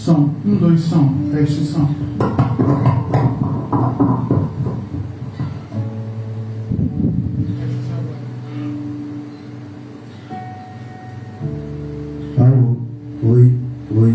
Som, 1, 2, som, teste som. Alô, oi, oi.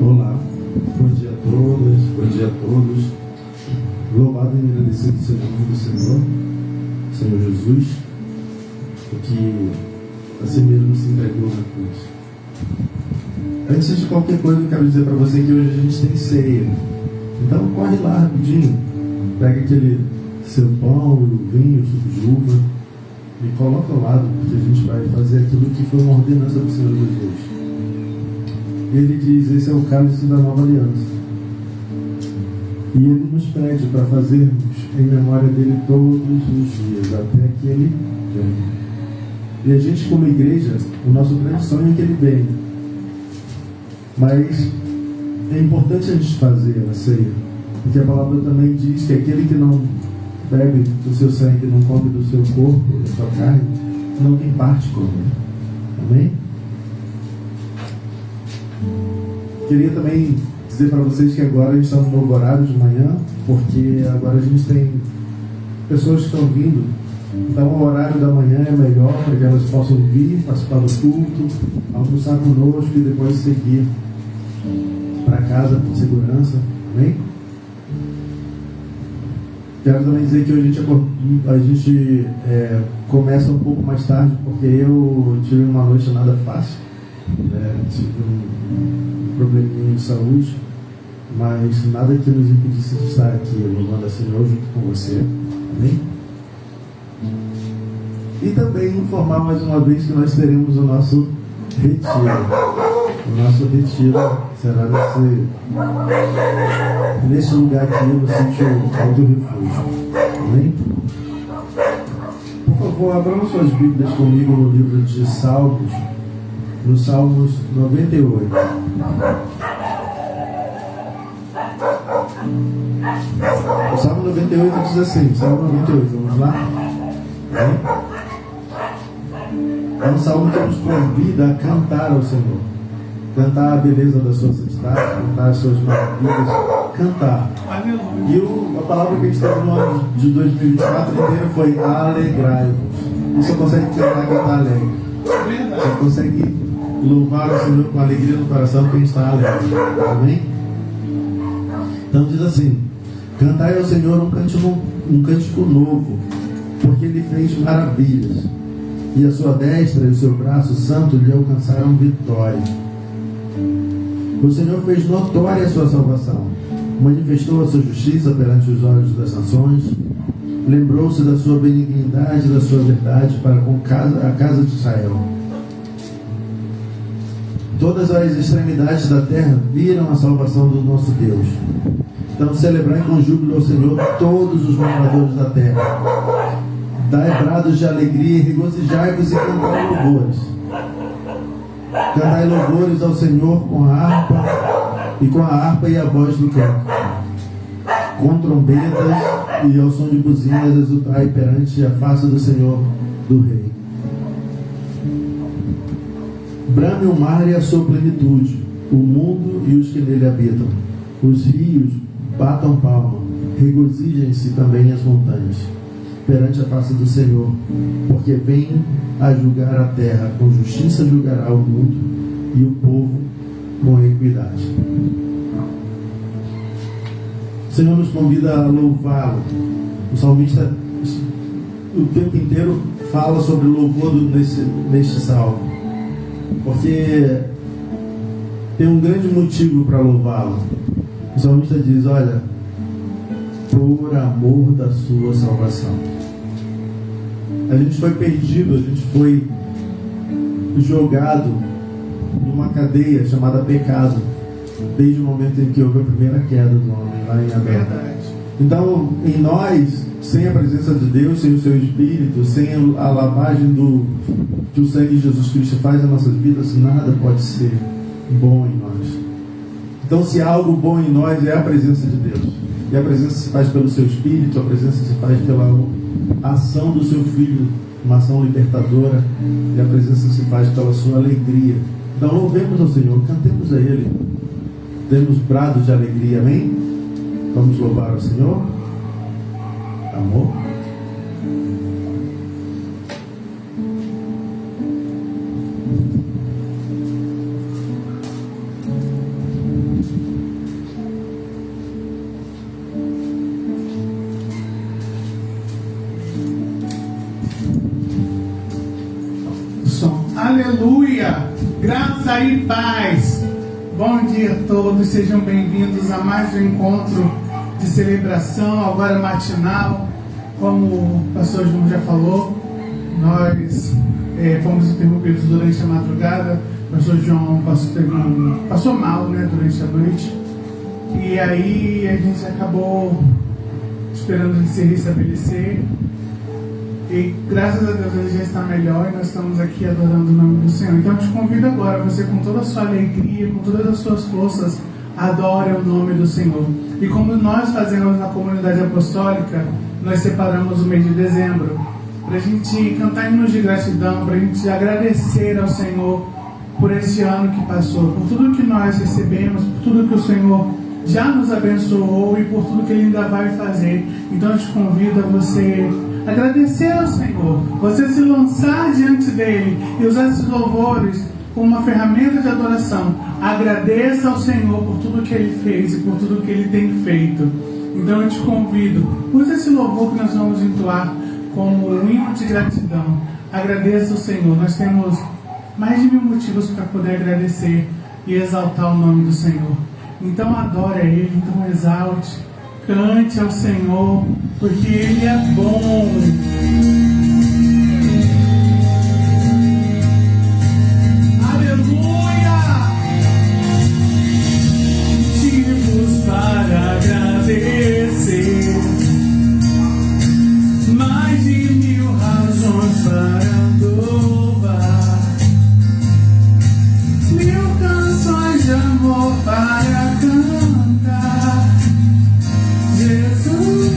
Olá, bom dia a todas, bom dia a todos. Louvado e agradecido seja o nome do Senhor Jesus, que assim mesmo se entregou na cruz. Antes de qualquer coisa, eu quero dizer para você que hoje a gente tem ceia. Então corre lá rapidinho, pega aquele seu pão, o vinho, o suco de uva e coloca ao lado, porque a gente vai fazer aquilo que foi uma ordenança do Senhor Jesus. Ele diz: esse é o cálice da nova aliança. E ele nos pede para fazermos em memória dele todos os dias, até que ele venha. E a gente, como igreja, o nosso grande sonho é que ele venha. Mas é importante a gente fazer a ceia, porque a palavra também diz que aquele que não bebe do seu sangue, não come do seu corpo, da sua carne, não tem parte com ele. Amém? Queria também dizer para vocês que agora a gente está no novo horário de manhã, porque agora a gente tem pessoas que estão vindo. Então o horário da manhã é melhor para que elas possam vir, participar do culto, almoçar conosco e depois seguir para casa com segurança. Amém? Quero também dizer que hoje a gente começa um pouco mais tarde, porque eu tive uma noite nada fácil, tive um probleminha de saúde, mas nada que nos impedisse de estar aqui louvando a Senhor junto com você. Amém? E também informar mais uma vez que nós teremos o nosso retiro. O nosso retiro será nesse lugar aqui, no sítio Alto Refúgio. Amém? Por favor, abram suas Bíblias comigo no livro de Salmos, no Salmos 98. O Salmo 98 diz assim, Salmo 98, vamos lá? É um salmo que nos convida a cantar ao Senhor, cantar a beleza da sua santidade, cantar as suas maravilhas, cantar. E a palavra que a gente teve no ano de 2024 inteiro foi alegrai-vos. Você consegue cantar alegre. Você consegue louvar o Senhor com alegria no coração porque a gente está alegre. Amém? Então diz assim: cantai ao Senhor um cântico novo, porque Ele fez maravilhas, e a sua destra e o seu braço santo lhe alcançaram vitória. O Senhor fez notória a sua salvação, manifestou a sua justiça perante os olhos das nações, lembrou-se da sua benignidade e da sua verdade para com a casa de Israel. Todas as extremidades da terra viram a salvação do nosso Deus. Então celebrai com júbilo ao Senhor todos os moradores da terra. Dai brados de alegria e regozijai-vos e cantai louvores. Cantai louvores ao Senhor com a harpa e a voz do canto. Com trombetas e ao som de buzinas exultai perante a face do Senhor, do Rei. Brame o mar e a sua plenitude, o mundo e os que nele habitam. Os rios batam palma, regozijem-se também as montanhas, perante a face do Senhor, porque vem a julgar a terra, com justiça julgará o mundo e o povo com equidade. O Senhor nos convida a louvá-lo. O salmista o tempo inteiro fala sobre o louvor neste salmo, porque tem um grande motivo para louvá-lo. O salmista diz: olha, por amor da sua salvação. A gente foi perdido, a gente foi jogado numa cadeia chamada pecado, desde o momento em que houve a primeira queda do homem lá em Adão. Então, em nós, sem a presença de Deus, sem o seu Espírito, sem a lavagem que o sangue de Jesus Cristo faz nas nossas vidas, nada pode ser bom em nós. Então, se há algo bom em nós, é a presença de Deus. E a presença se faz pelo seu Espírito, a presença se faz pela ação do seu Filho, uma ação libertadora, e a presença se faz pela sua alegria. Então, louvemos ao Senhor, cantemos a Ele, demos brados de alegria, amém? Vamos louvar ao Senhor. Amor. Aleluia, graça e paz. Bom dia a todos, sejam bem-vindos a mais um encontro de celebração, agora matinal. Como o pastor João já falou, nós fomos interrompidos durante a madrugada. O pastor João passou mal, durante a noite, e aí a gente acabou esperando ele se restabelecer. E graças a Deus ele já está melhor e nós estamos aqui adorando o nome do Senhor. Então eu te convido agora, você com toda a sua alegria, com todas as suas forças, adore o nome do Senhor. E como nós fazemos na comunidade apostólica, nós separamos o mês de dezembro para a gente cantar hinos de gratidão, para a gente agradecer ao Senhor por esse ano que passou, por tudo que nós recebemos, por tudo que o Senhor já nos abençoou e por tudo que Ele ainda vai fazer. Então eu te convido a você agradecer ao Senhor, você se lançar diante dEle e usar esses louvores como uma ferramenta de adoração. Agradeça ao Senhor por tudo que Ele fez e por tudo que Ele tem feito. Então eu te convido, use esse louvor que nós vamos entoar como um hino de gratidão. Agradeça ao Senhor. Nós temos mais de 1000 motivos para poder agradecer e exaltar o nome do Senhor. Então adore a Ele, então exalte, cante ao Senhor, porque Ele é bom. Aleluia! Motivos para agradecer, mais de 1000 razões para louvar, 1000 canções de amor para cantar. Jesus,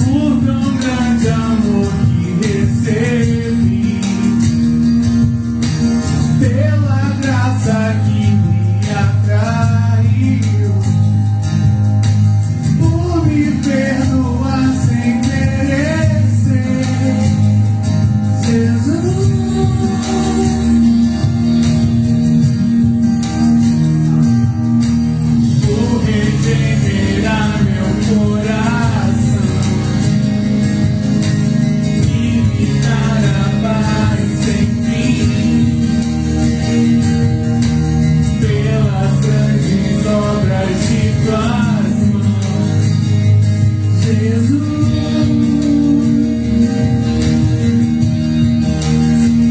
por tão grande amor que recebi, pela graça que me atraiu, por me perdoar sem merecer. Jesus, por regenerar meu coração e me dar a paz sem fim, pelas grandes obras de tuas mãos. Jesus,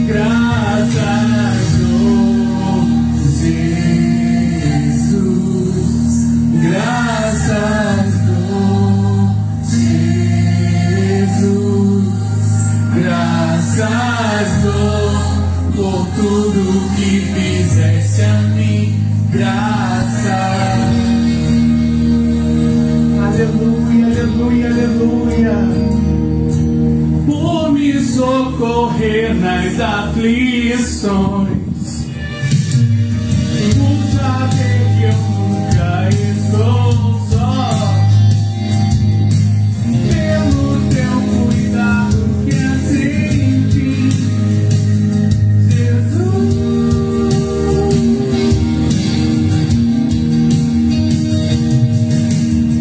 graças dou, Jesus, graças dou, Jesus, graças dou por tudo que fizeste a mim, graças. Aleluia, aleluia, aleluia. Por me socorrer nas aflições, por saber que eu nunca estou só, pelo teu cuidado que é sem fim. Jesus,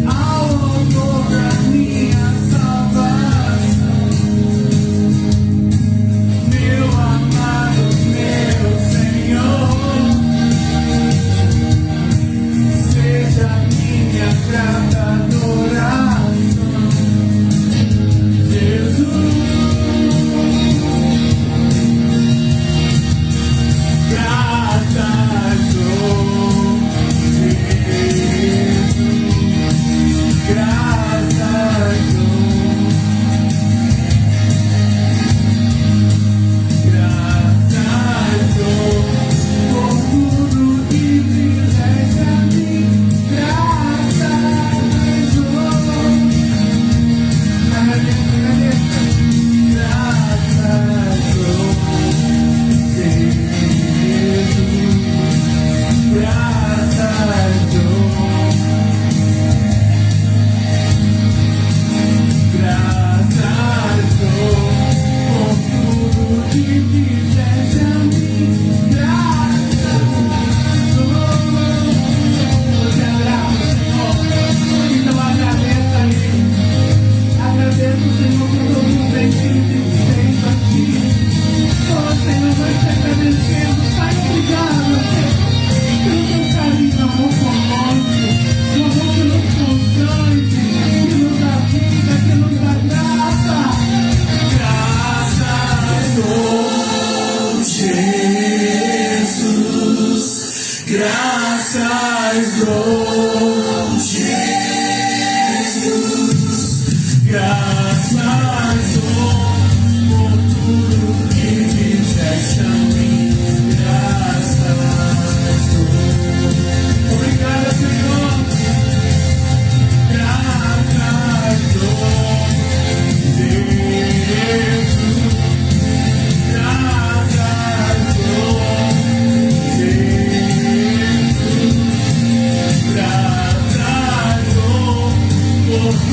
ao autor da minha salvação, meu amado, meu Senhor,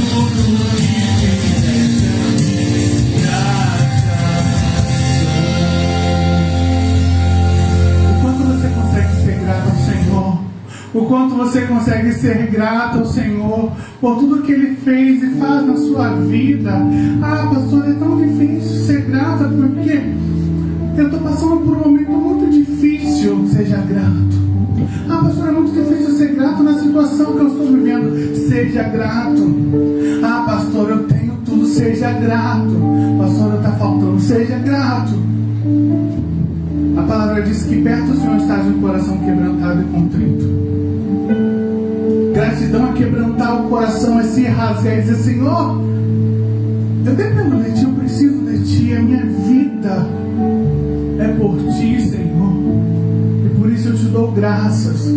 tudo que fizeste a mim, o quanto você consegue ser grato ao Senhor? O quanto você consegue ser grato ao Senhor por tudo que Ele fez e faz na sua vida? Ah, pastor, é tão difícil ser grata porque eu estou passando por um momento muito difícil. Seja grato. Ah, pastor, é muito difícil ser grato na situação que eu estou vivendo. Seja grato. Ah, pastor, eu tenho tudo. Seja grato. Pastor, está faltando. Seja grato. A palavra diz que perto do Senhor está de um coração quebrantado e contrito. Gratidão é quebrantar o coração, é se rasgar e dizer: Senhor, eu dependo de Ti, eu preciso de Ti, a minha vida é por Ti, Senhor, e por isso eu Te dou graças.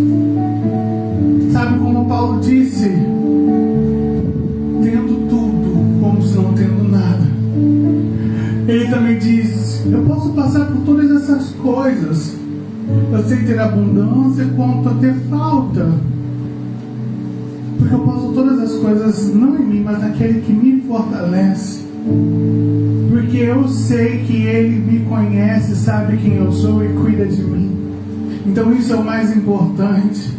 Sabe como Paulo disse? Tendo tudo, como se não tendo nada. Ele também diz: eu posso passar por todas essas coisas, eu sei ter abundância quanto a ter falta, porque eu posso todas as coisas não em mim, mas naquele que me fortalece. Porque eu sei que Ele me conhece, sabe quem eu sou e cuida de mim. Então isso é o mais importante.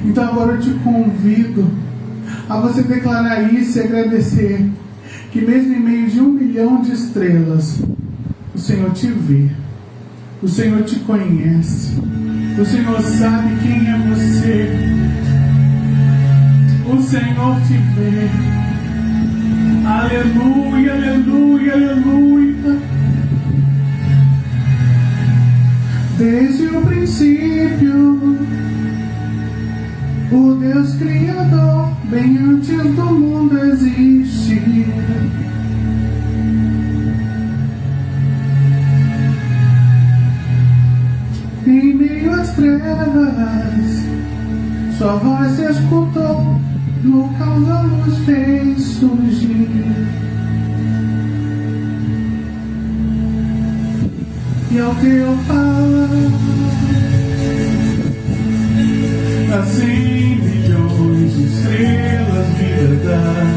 Então agora eu te convido a você declarar isso e agradecer que mesmo em meio de 1 milhão de estrelas, o Senhor te vê, o Senhor te conhece, o Senhor sabe quem é você. O Senhor te vê. Aleluia, aleluia, aleluia. Desde o princípio, o Deus Criador, bem antes do mundo existir, em meio às trevas, sua voz se escutou. No caos a luz fez surgir. E ao teu falar, assim milhões de estrelas brilharão,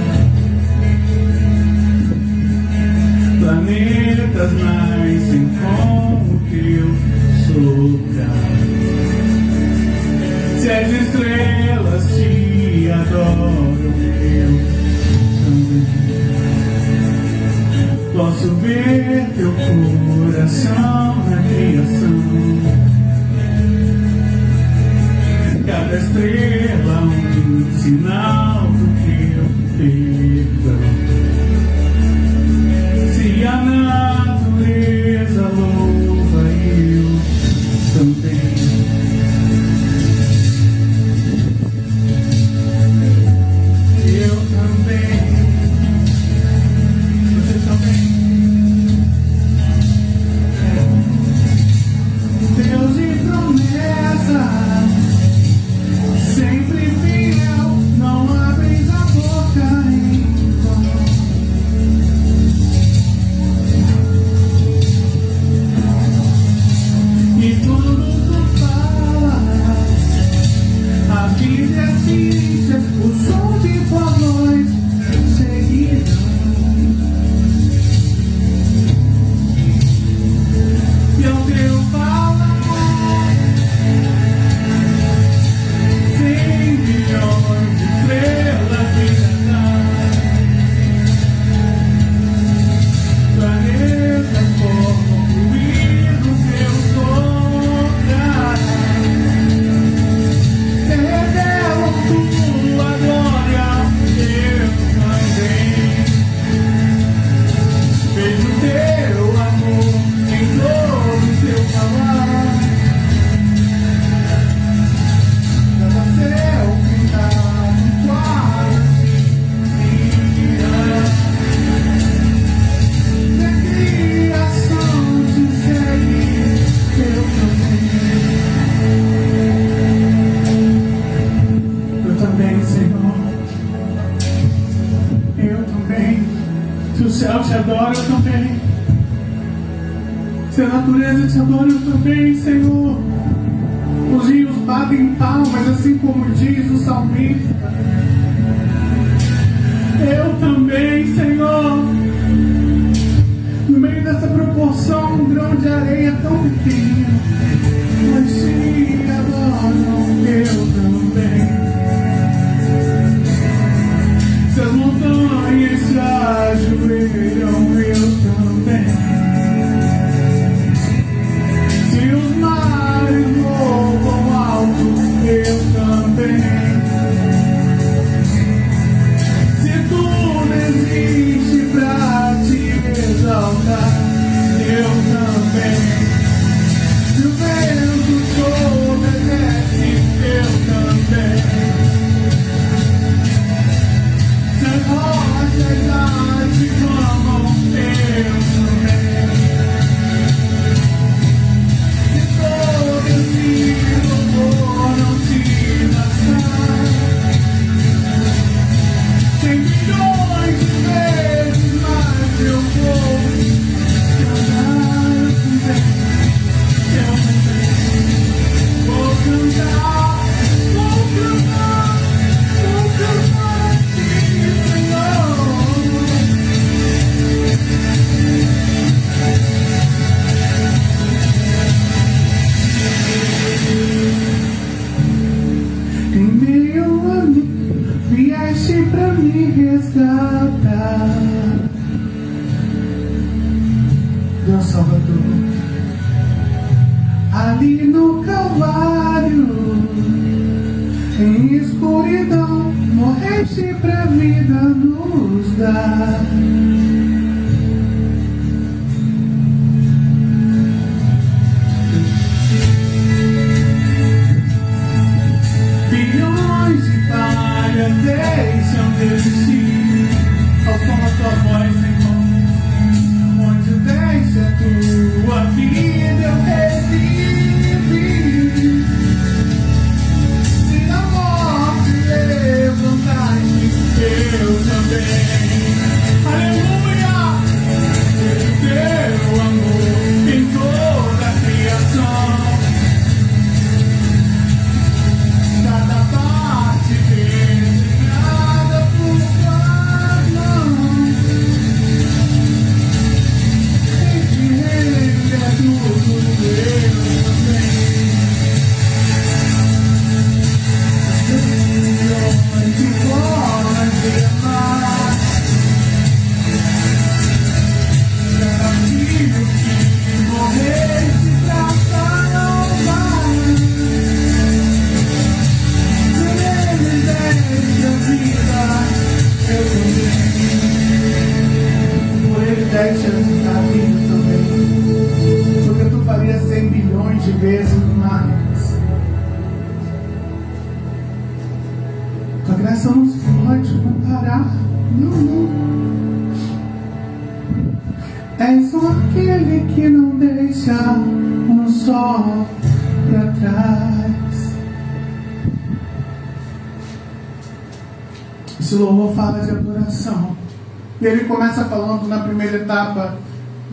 planetas nascem com o teu soprar. Se as estrelas te adoram, eu também posso ver teu coração na criação. Cada estrela um sinal do teu perdão. Se a natureza louva, eu também. Se a natureza te adora, eu também, Senhor. Os rios batem palmas, assim como diz o salmista. Eu também, Senhor. No meio dessa proporção, um grão de areia tão pequeno, mas te adoram, eu também. Se as montanhas se ajoelham, eu também. Se os mares voam alto, eu também. Se tudo existe pra te exaltar, eu também. Se o vento todo desce, eu também. Se as rochas já te clamam, eu também. Se todo esse louvor não te bastar, 100 milhões de vezes mais eu vou cantar também. Eu também vou cantar, vou cantar, vou cantar a ti, Senhor. Em meio a mim, vieste pra me resgatar, Deus Salvador. Ali no Calvário, em escuridão, morreste pra vida nos dar. Bilhões de falhas deixam de existir ao som da tua voz, Senhor. Onde deixa a tua vida eu revivi. Se na morte levantaste, eu também. Aleluia! Teu amor em toda a criação. Cada parte desenhada por tuas mãos. Este reino é tudo eu também. Milhões de formas de amar. Cada filho que morreste pra salvar. Por ele deste a vida também, porque tu faria 100 bilhões de vezes mais. Tua graça não se pode comparar, não. És só aquele que não deixa um só pra trás. Esse louvor fala de adoração. E ele começa falando na primeira etapa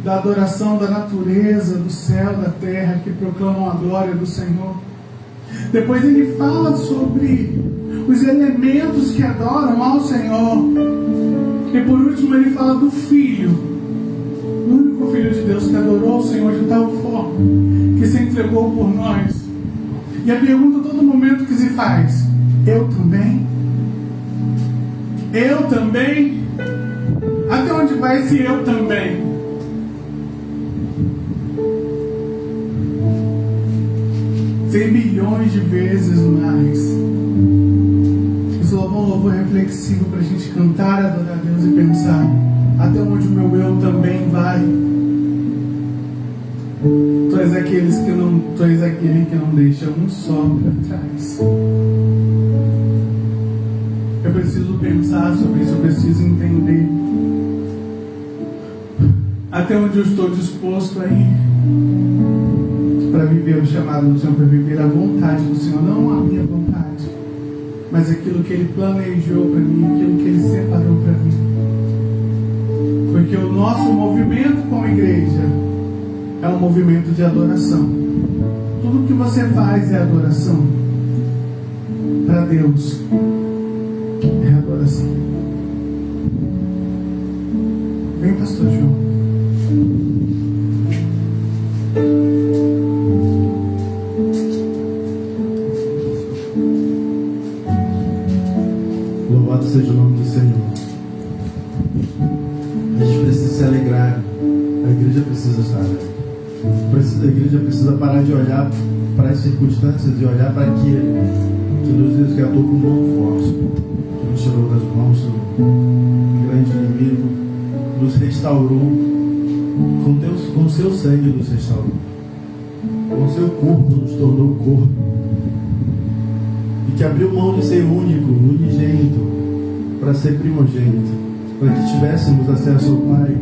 da adoração da natureza, do céu, da terra, que proclamam a glória do Senhor. Depois ele fala sobre os elementos que adoram ao Senhor. E por último ele fala do Filho, o único Filho de Deus que adorou o Senhor de tal forma que se entregou por nós. E a pergunta a todo momento que se faz: eu também? Eu também? Até onde vai esse eu também? Cem milhões de vezes mais. Esse louvor é um louvor reflexivo para a gente cantar, adorar a Deus e pensar: até onde o meu eu também vai? Tu és aquele que não deixa um só para trás. Eu preciso pensar sobre isso, eu preciso entender até onde eu estou disposto a ir para viver o chamado do Senhor, para viver a vontade do Senhor, não a minha vontade, mas aquilo que Ele planejou para mim, aquilo que Ele separou para mim. Porque o nosso movimento como igreja é um movimento de adoração. Tudo que você faz é adoração para Deus. É adoração. pastor João. Louvado seja o nome do Senhor. A gente precisa se alegrar. A igreja precisa estar alegre. A igreja precisa parar de olhar para as circunstâncias e olhar para aquele que nos resgatou com mão forte, que nos tirou das mãos do grande inimigo, nos restaurou, com seu sangue nos restaurou, com seu corpo nos tornou corpo, e que abriu mão de ser único, unigênito, para ser primogênito, para que tivéssemos acesso ao Pai.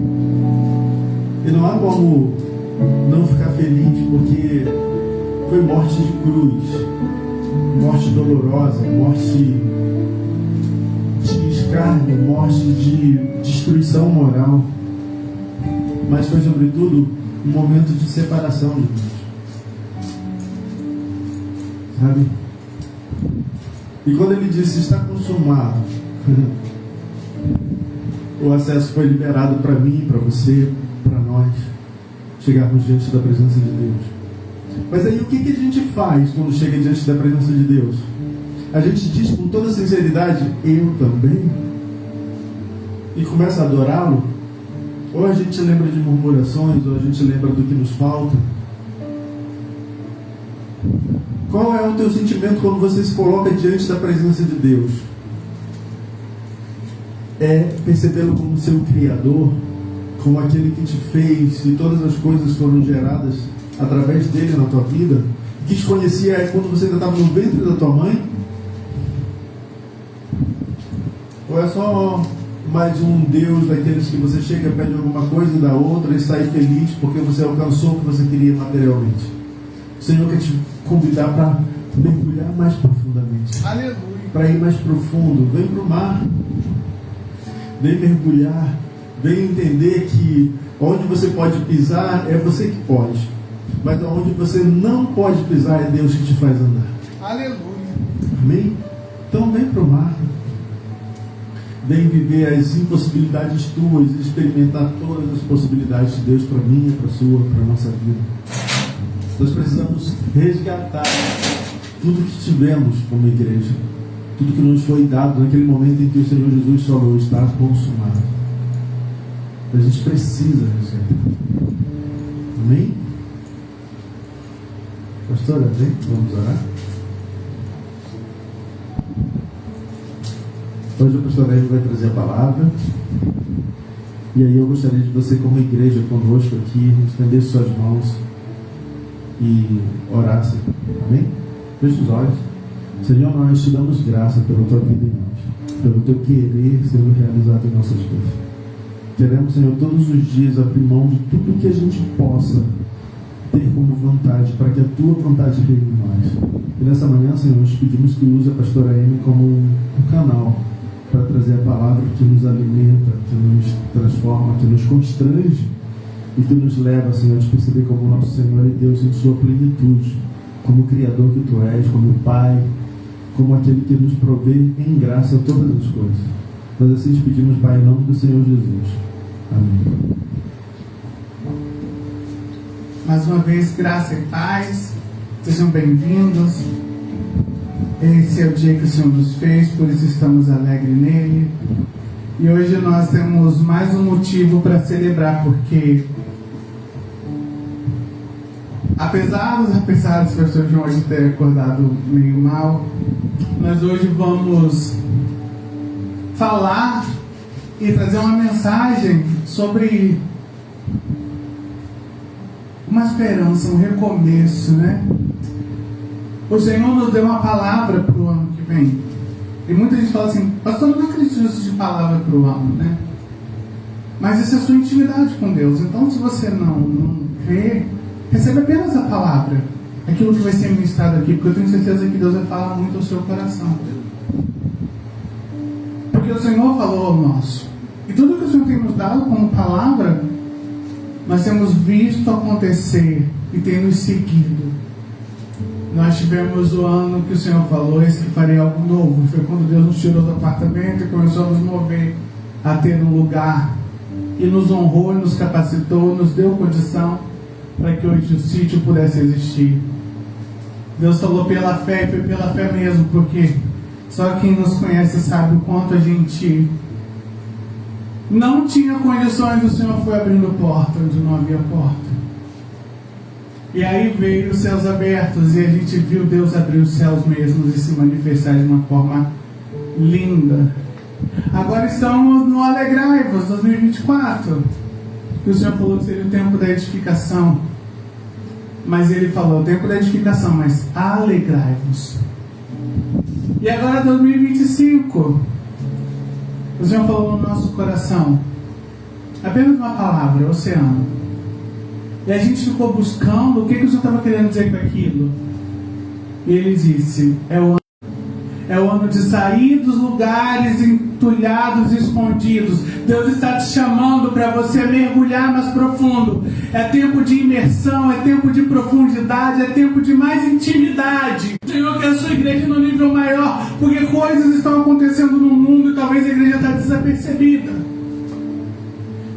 E não há como não ficar feliz, porque foi morte de cruz, morte dolorosa, morte de escárnio, morte de destruição moral, mas foi sobretudo um momento de separação de Deus, sabe? E quando ele disse está consumado, o acesso foi liberado para mim, para você, para nós chegarmos diante da presença de Deus. Mas aí o que a gente faz quando chega diante da presença de Deus? A gente diz com toda sinceridade, eu também? E começa a adorá-lo? Ou a gente lembra de murmurações, ou a gente lembra do que nos falta? Qual é o teu sentimento quando você se coloca diante da presença de Deus? É percebê-lo como seu Criador, como aquele que te fez, e todas as coisas foram geradas através dele na tua vida, que te conhecia quando você ainda estava no ventre da tua mãe? Ou é só mais um Deus daqueles que você chega, pede alguma coisa e dá outra e sai feliz porque você alcançou o que você queria materialmente? O Senhor quer te convidar para mergulhar mais profundamente. Aleluia. Para ir mais profundo. Vem para o mar. Vem mergulhar. Vem entender que onde você pode pisar é você que pode. Mas onde você não pode pisar é Deus que te faz andar. Aleluia. Amém? Então vem para o mar. Vem viver as impossibilidades tuas e experimentar todas as possibilidades de Deus para mim, para a sua, para a nossa vida. Nós precisamos resgatar tudo que tivemos como igreja, tudo que nos foi dado naquele momento em que o Senhor Jesus falou, está consumado. A gente precisa resgatar. Amém? Pastora, vem, vamos orar. Hoje o pastor Hélio vai trazer a palavra. E aí eu gostaria de você, como igreja, conosco aqui, estender suas mãos e orasse. Amém? Feche os olhos. Senhor, nós te damos graça pela tua vida em nós, pelo teu querer sendo realizado em nossas vidas. Queremos, Senhor, todos os dias abrir mão de tudo que a gente possa ter como vontade, para que a tua vontade reine em nós. E nessa manhã, Senhor, nós pedimos que use a pastora Amy como um canal para trazer a palavra que nos alimenta, que nos transforma, que nos constrange e que nos leva, Senhor, a perceber como nosso Senhor e Deus em sua plenitude, como o Criador que Tu és, como o Pai, como aquele que nos provê em graça todas as coisas. Nós assim te pedimos, Pai, em nome do Senhor Jesus. Amém. Mais uma vez, graça e paz. Sejam bem-vindos. Esse é o dia que o Senhor nos fez, por isso estamos alegres nele. E hoje nós temos mais um motivo para celebrar, porque apesar do pastor João hoje ter acordado meio mal, nós hoje vamos falar e trazer uma mensagem sobre uma esperança, um recomeço, né? O Senhor nos deu uma palavra para o ano que vem. E muita gente fala assim, pastor, eu não acredito nisso de palavra para o ano, né? Mas isso é a sua intimidade com Deus. Então, se você não crê, recebe apenas a palavra, aquilo que vai ser ministrado aqui, porque eu tenho certeza que Deus vai falar muito ao seu coração. Porque o Senhor falou ao nosso. E tudo que o Senhor tem nos dado como palavra, nós temos visto acontecer e tem nos seguido. Nós tivemos o ano que o Senhor falou, esse que farei algo novo. Foi quando Deus nos tirou do apartamento e começou a nos mover a ter um lugar e nos honrou, nos capacitou, nos deu condição para que hoje o sítio pudesse existir. Deus falou pela fé, e foi pela fé mesmo, porque só quem nos conhece sabe o quanto a gente não tinha condições. O Senhor foi abrindo porta onde não havia porta. E aí veio os céus abertos e a gente viu Deus abrir os céus mesmos e se manifestar de uma forma linda. Agora estamos no Alegrai-vos 2024, que o Senhor falou que seria o tempo da edificação. Mas Ele falou, o tempo da edificação, mas alegrai-vos. E agora 2025, o Senhor falou no nosso coração, apenas uma palavra, oceano. E a gente ficou buscando o que o Senhor estava querendo dizer com aquilo. E Ele disse, é o ano de sair dos lugares entulhados e escondidos. Deus está te chamando para você mergulhar mais profundo. É tempo de imersão, é tempo de profundidade, é tempo de mais intimidade. O Senhor quer a sua igreja no nível maior, porque coisas estão acontecendo no mundo e talvez a igreja está desapercebida.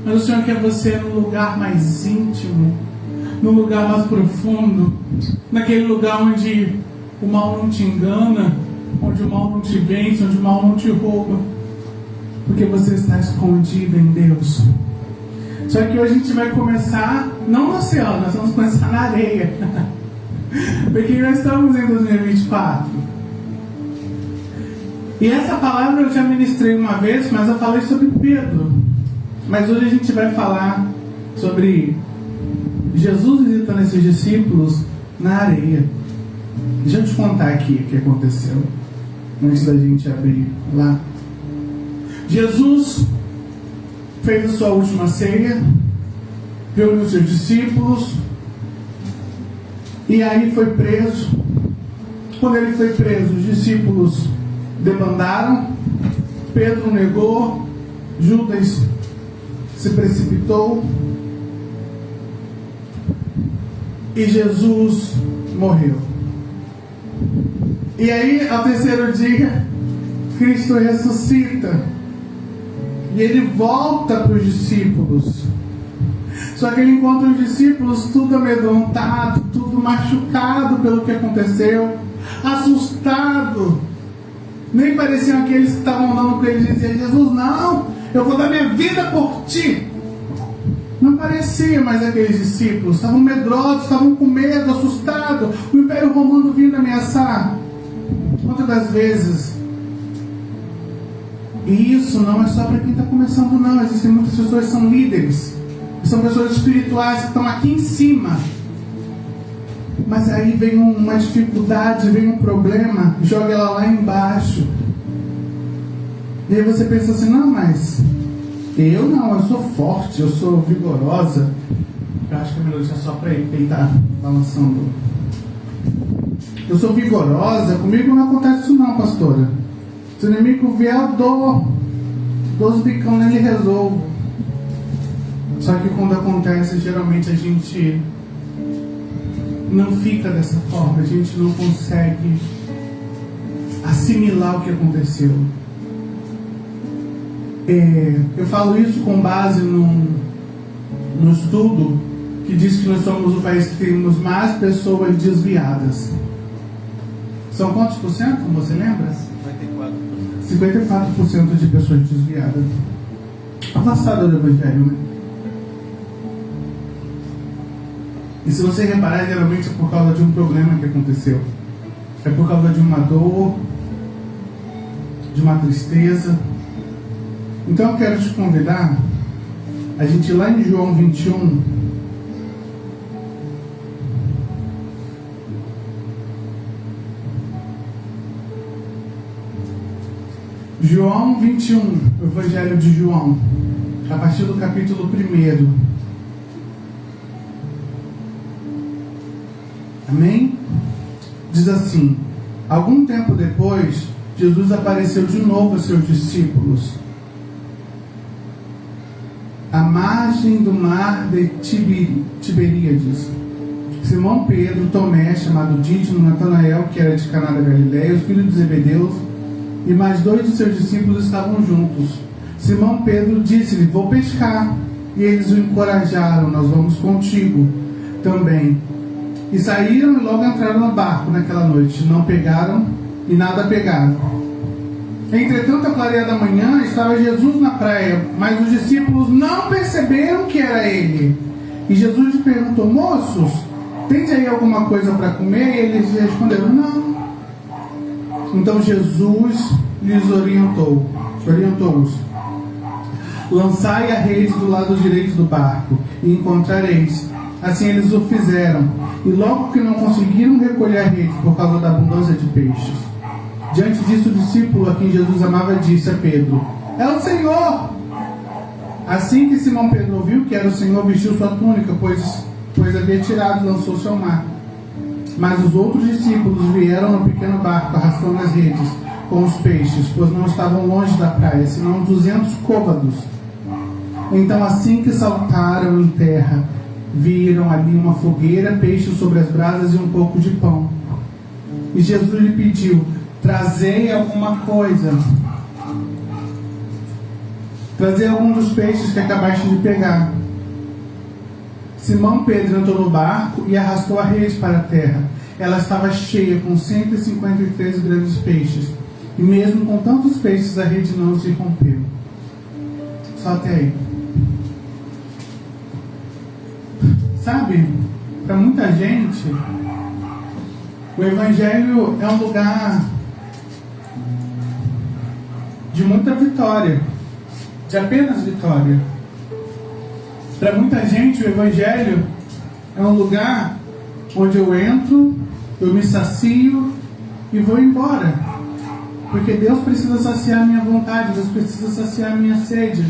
Mas o Senhor quer você no lugar mais íntimo, no lugar mais profundo, naquele lugar onde o mal não te engana, onde o mal não te vence, onde o mal não te rouba, porque você está escondido em Deus. Só que hoje a gente vai começar, não no oceano, nós vamos começar na areia, porque nós estamos em 2024. E essa palavra eu já ministrei uma vez, mas eu falei sobre Pedro. Mas hoje a gente vai falar sobre Jesus visitando esses discípulos na areia. Deixa eu te contar aqui o que aconteceu, antes da gente abrir lá. Jesus fez a sua última ceia, reuniu seus discípulos, e aí foi preso. Quando ele foi preso, os discípulos debandaram, Pedro negou, Judas se precipitou, e Jesus morreu. E aí, ao terceiro dia, Cristo ressuscita. E ele volta para os discípulos. Só que ele encontra os discípulos tudo amedrontado, tudo machucado pelo que aconteceu, assustado. Nem pareciam aqueles que estavam andando com ele e diziam, Jesus, não, eu vou dar minha vida por ti. Não parecia mais aqueles discípulos. Estavam medrosos, estavam com medo, assustados. O Império Romano vindo ameaçar. Quantas das vezes? E isso não é só para quem está começando, não. Existem muitas pessoas que são líderes, são pessoas espirituais que estão aqui em cima, mas aí vem uma dificuldade, vem um problema, joga ela lá embaixo. E aí você pensa assim, não, mas eu não, eu sou forte, eu sou vigorosa. Eu acho que a melodia é só para ele está balançando. Eu sou vigorosa, comigo não acontece isso não, pastora. Se o inimigo vier, eu dou os bicão nele e resolvo. Só que quando acontece, geralmente a gente não fica dessa forma, a gente não consegue assimilar o que aconteceu. Eu falo isso com base no estudo que diz que nós somos o país que temos mais pessoas desviadas. São quantos por cento, você lembra? 54% de pessoas desviadas. Afastada do Evangelho, né? E se você reparar, geralmente é por causa de um problema que aconteceu. É por causa de uma dor, de uma tristeza. Então eu quero te convidar a gente ir lá em João 21. João 21, o Evangelho de João, a partir do capítulo 1. Amém? Diz assim: algum tempo depois, Jesus apareceu de novo a seus discípulos à margem do mar de Tiberíades. Simão Pedro, Tomé, chamado Dídimo, Natanael, que era de Caná da Galileia, os filhos de Zebedeus, e mais 2 de seus discípulos estavam juntos. Simão Pedro disse-lhe: vou pescar. E eles o encorajaram: nós vamos contigo também. E saíram e logo entraram no barco naquela noite. Não pegaram e nada pegaram. Entretanto, a clareia da manhã, estava Jesus na praia, mas os discípulos não perceberam que era ele. E Jesus lhe perguntou: moços, tem aí alguma coisa para comer? E eles responderam: não. Então Jesus lhes orientou-os: lançai a rede do lado direito do barco e encontrareis. Assim eles o fizeram, e logo que não conseguiram recolher a rede por causa da abundância de peixes. Diante disso, o discípulo a quem Jesus amava disse a Pedro: é o Senhor! Assim que Simão Pedro ouviu que era o Senhor, vestiu sua túnica, pois havia tirado e lançou-se ao mar. Mas os outros discípulos vieram no pequeno barco, arrastando as redes com os peixes, pois não estavam longe da praia, senão 200 côvados. Então, assim que saltaram em terra, viram ali uma fogueira, peixes sobre as brasas e um pouco de pão. E Jesus lhe pediu: trazei alguma coisa. Trazei algum dos peixes que acabaste de pegar. Simão Pedro entrou no barco e arrastou a rede para a terra. Ela estava cheia com 153 grandes peixes. E mesmo com tantos peixes, a rede não se rompeu. Só até aí. Sabe, para muita gente, o Evangelho é um lugar de muita vitória, de apenas vitória. Para muita gente, o Evangelho é um lugar onde eu entro, eu me sacio e vou embora. Porque Deus precisa saciar a minha vontade, Deus precisa saciar a minha sede.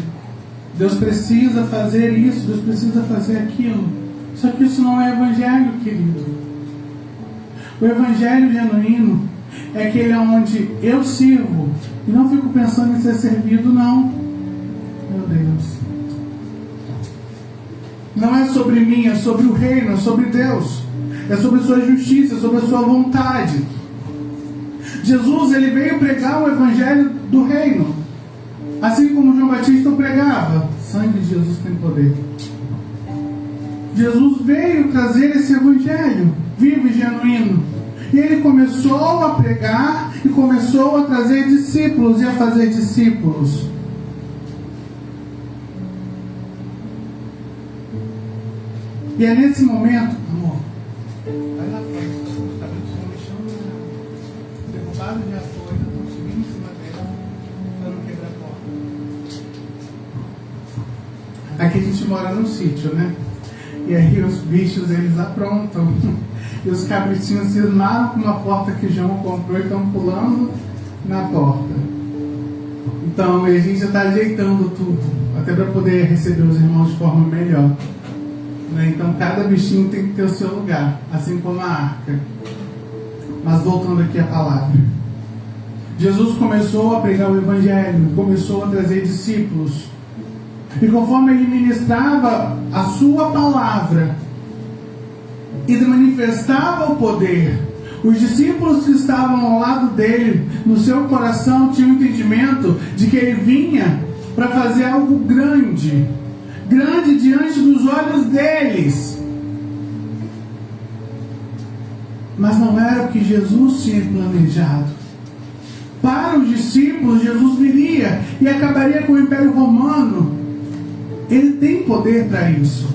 Deus precisa fazer isso, Deus precisa fazer aquilo. Só que isso não é Evangelho, querido. O Evangelho genuíno é aquele onde eu sirvo e não fico pensando em ser servido, não. Meu Deus. Não é sobre mim, é sobre o reino, é sobre Deus. É sobre a sua justiça, é sobre a sua vontade. Jesus, ele veio pregar o Evangelho do reino. Assim como João Batista pregava. Sangue de Jesus tem poder. Jesus veio trazer esse Evangelho vivo e genuíno. E ele começou a pregar e começou a trazer discípulos e a fazer discípulos. E é nesse momento, amor, vai lá fora, os cabelos estão mexendo, derrubaram de apoio, estão subindo em cima dela, para não quebrar a porta. Aqui a gente mora num sítio, né? E aí os bichos, eles aprontam. E os cabritinhos cismaram com uma porta que o João comprou e estão pulando na porta. Então a gente já está ajeitando tudo, até para poder receber os irmãos de forma melhor. Então cada bichinho tem que ter o seu lugar, assim como a arca. Mas voltando aqui à palavra, Jesus começou a pregar o Evangelho, começou a trazer discípulos, e conforme ele ministrava a sua palavra e manifestava o poder, os discípulos que estavam ao lado dele, no seu coração, tinham o entendimento de que ele vinha para fazer algo grande diante dos olhos deles. Mas não era o que Jesus tinha planejado. Para os discípulos, Jesus viria e acabaria com o Império Romano. Ele tem poder para isso.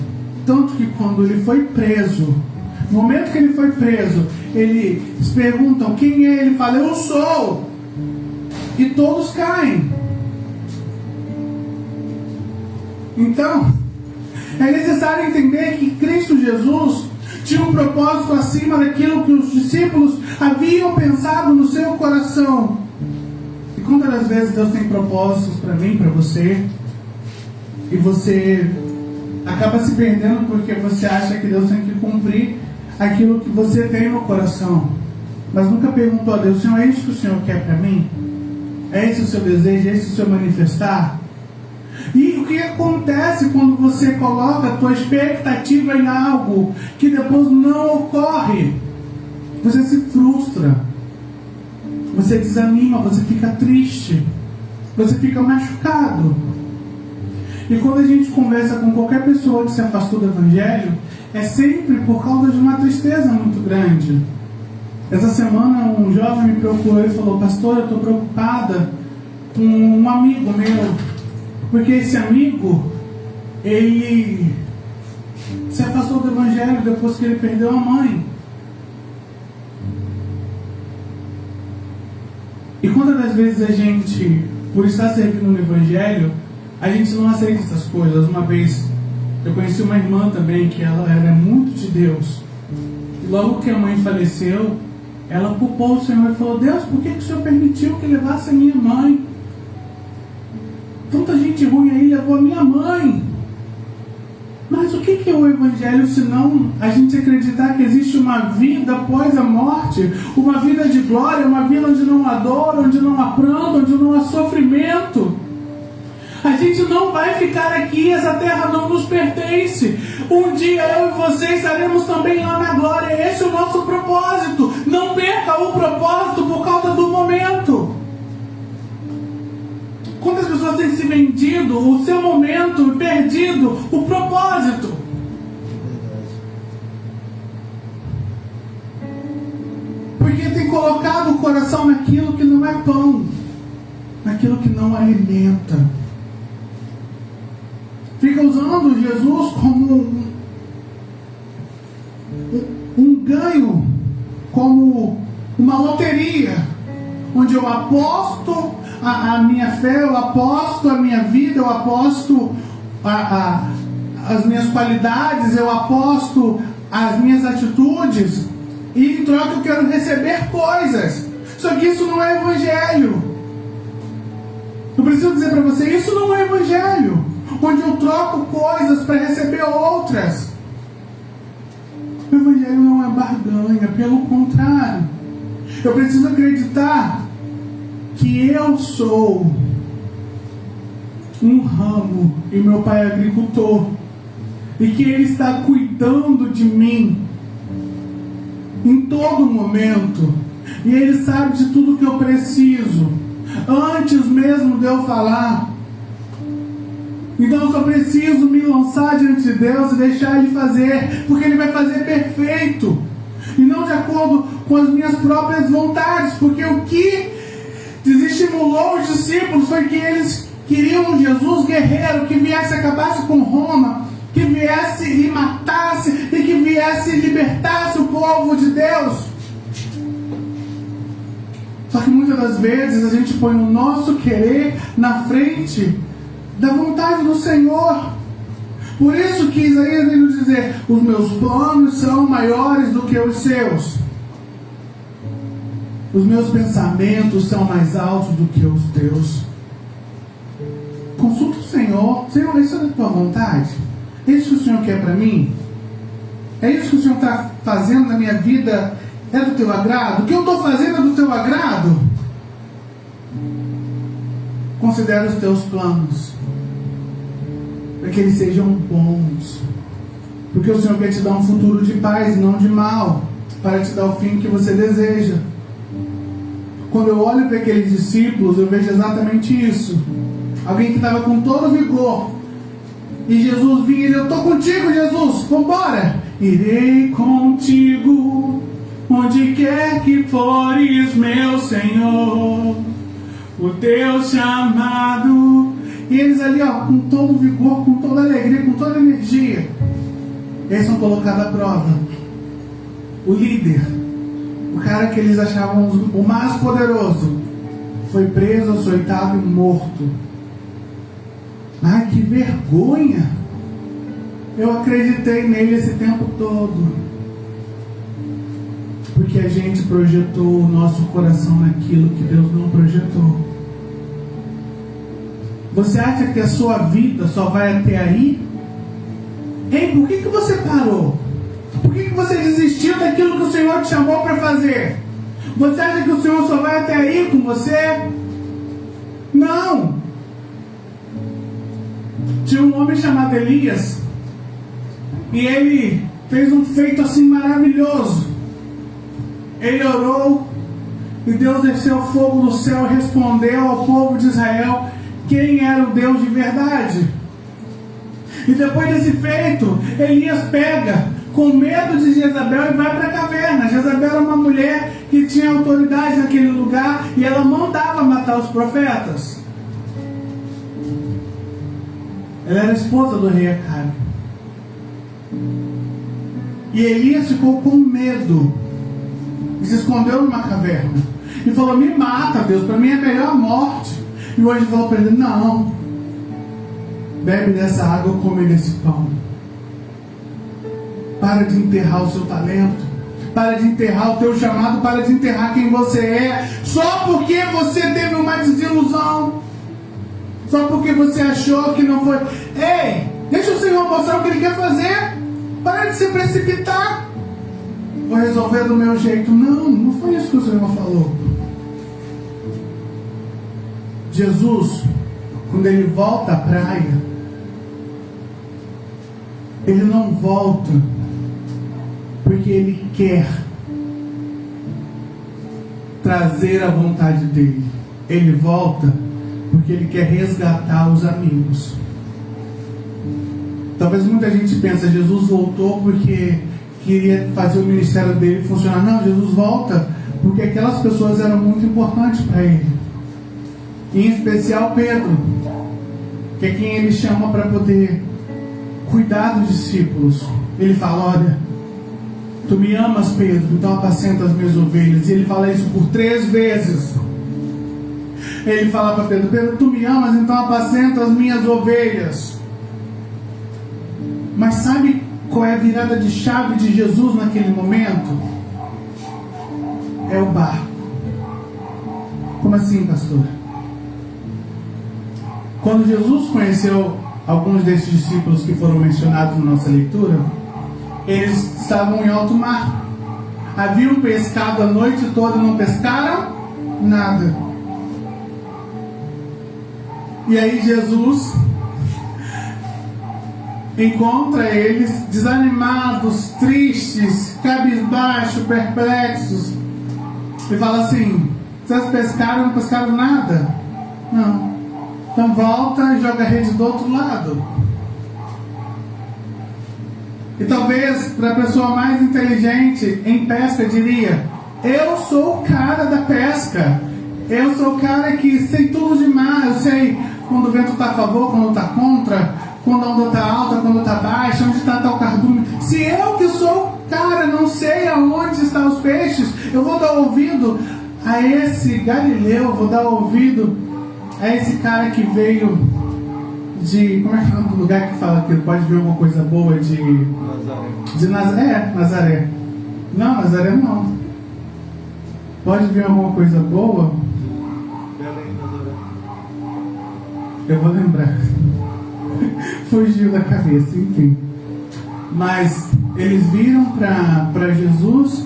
Tanto que quando ele foi preso, no momento que ele foi preso, eles perguntam quem é, ele fala: eu sou. E todos caem. Então, é necessário entender que Cristo Jesus tinha um propósito acima daquilo que os discípulos haviam pensado no seu coração. E quantas vezes Deus tem propósitos para mim, para você, e você acaba se perdendo porque você acha que Deus tem que cumprir aquilo que você tem no coração, mas nunca perguntou a Deus: Senhor, é isso que o Senhor quer para mim? É esse o seu desejo? É esse o seu manifestar? E o que acontece quando você coloca a tua expectativa em algo que depois não ocorre? Você se frustra, você desanima, você fica triste, você fica machucado. E quando a gente conversa com qualquer pessoa que se afastou do Evangelho, é sempre por causa de uma tristeza muito grande. Essa semana um jovem me procurou e falou: pastor, eu estou preocupada com um amigo meu, porque esse amigo, ele se afastou do Evangelho depois que ele perdeu a mãe. E quantas das vezes a gente, por estar servindo no Evangelho, a gente não aceita essas coisas. Uma vez eu conheci uma irmã também que ela era muito de Deus, e logo que a mãe faleceu, ela culpou o Senhor e falou: Deus, por que o Senhor permitiu que levasse a minha mãe? Tanta gente ruim aí levou a minha mãe. Mas o que é o Evangelho se não a gente acreditar que existe uma vida após a morte, uma vida de glória, uma vida onde não há dor, onde não há pranto, onde não há sofrimento? A gente não vai ficar aqui, essa terra não nos pertence. Um dia eu e você estaremos também lá na glória. Esse é o nosso propósito. Não perca o propósito por causa do momento. Quantas pessoas têm se vendido o seu momento, perdido o propósito? Porque tem colocado o coração naquilo que não é pão, naquilo que não alimenta. Fica usando Jesus como um ganho, como uma loteria, onde eu aposto a minha fé, eu aposto a minha vida, eu aposto as minhas qualidades, eu aposto as minhas atitudes, e em troca eu quero receber coisas. Só que isso não é Evangelho. Eu preciso dizer para você, isso não é Evangelho, onde eu troco coisas para receber outras. O Evangelho não é barganha, pelo contrário. Eu preciso acreditar que eu sou um ramo e meu pai é agricultor, e que ele está cuidando de mim em todo momento, e ele sabe de tudo que eu preciso antes mesmo de eu falar. Então eu só preciso me lançar diante de Deus e deixar Ele fazer, porque Ele vai fazer perfeito, e não de acordo com as minhas próprias vontades, porque o que desestimulou os discípulos foi que eles queriam um Jesus guerreiro, que viesse e acabasse com Roma, que viesse e matasse, e que viesse e libertasse o povo de Deus. Só que muitas das vezes a gente põe o nosso querer na frente da vontade do Senhor. Por isso que Isaías vem nos dizer: os meus planos são maiores do que os seus. Os meus pensamentos são mais altos do que os teus. Consulta o Senhor. Senhor, isso é da tua vontade? É isso que o Senhor quer para mim? É isso que o Senhor está fazendo na minha vida? É do teu agrado? O que eu estou fazendo é do teu agrado? Considera os teus planos, para que eles sejam bons, porque o Senhor quer te dar um futuro de paz, não de mal, para te dar o fim que você deseja. Quando eu olho para aqueles discípulos, eu vejo exatamente isso. Alguém que estava com todo vigor, e Jesus vinha e ele: eu estou contigo, Jesus, vamos embora. Irei contigo onde quer que fores, meu Senhor, o teu chamado. E eles ali, com todo vigor, com toda alegria, com toda energia, eles são colocados à prova. O líder, o cara que eles achavam o mais poderoso, foi preso, açoitado e morto. Ai, que vergonha! Eu acreditei nele esse tempo todo, porque a gente projetou o nosso coração naquilo que Deus não projetou. Você acha que a sua vida só vai até aí? Ei, por que você parou? Por que você desistiu daquilo que o Senhor te chamou para fazer? Você acha que o Senhor só vai até aí com você? Não! Tinha um homem chamado Elias, e ele fez um feito assim maravilhoso. Ele orou, e Deus desceu fogo do céu e respondeu ao povo de Israel quem era o Deus de verdade. E depois desse feito, Elias pega, com medo de Jezabel, e vai para a caverna. Jezabel era uma mulher que tinha autoridade naquele lugar e ela mandava matar os profetas. Ela era esposa do rei Acabe. E Elias ficou com medo e se escondeu numa caverna e falou: me mata, Deus, para mim é a melhor morte. E hoje falou para ele: não, bebe dessa água, come desse pão. Para de enterrar o seu talento, para de enterrar o teu chamado, para de enterrar quem você é, só porque você teve uma desilusão, só porque você achou que não foi. Ei, deixa o Senhor mostrar o que Ele quer fazer. Para de se precipitar. Vou resolver do meu jeito. Não, não foi isso que o Senhor falou. Jesus, quando Ele volta à praia, Ele não volta porque Ele quer trazer a vontade dEle. Ele volta porque Ele quer resgatar os amigos. Talvez muita gente pense: Jesus voltou porque queria fazer o ministério dele funcionar. Não, Jesus volta porque aquelas pessoas eram muito importantes para Ele. Em especial Pedro, que é quem Ele chama para poder cuidar dos discípulos. Ele fala: olha, tu me amas, Pedro, então apacenta as minhas ovelhas. E Ele fala isso por 3 vezes. Ele fala para Pedro: Pedro, tu me amas, então apacenta as minhas ovelhas. Mas sabe qual é a virada de chave de Jesus naquele momento? É o barco. Como assim, pastor? Quando Jesus conheceu alguns desses discípulos que foram mencionados na nossa leitura, eles estavam em alto mar. Haviam pescado a noite toda e não pescaram nada. E aí Jesus encontra eles desanimados, tristes, cabisbaixos, perplexos, e fala assim: vocês pescaram, não pescaram nada? Não. Então volta e joga a rede do outro lado. E talvez para a pessoa mais inteligente em pesca diria: eu sou o cara da pesca, eu sou o cara que sei tudo demais, eu sei quando o vento está a favor, quando está contra, quando a onda está alta, quando está baixa, onde está tal cardume. Se eu que sou o cara não sei aonde estão os peixes, eu vou dar ouvido a esse Galileu, vou dar ouvido a esse cara que veio de... Como é que é o nome do lugar que fala que pode ver alguma coisa boa? De Nazaré. Nazaré. Não, Nazaré não. Pode ver alguma coisa boa? Eu vou lembrar. Fugiu da cabeça, enfim. Mas eles viram para Jesus.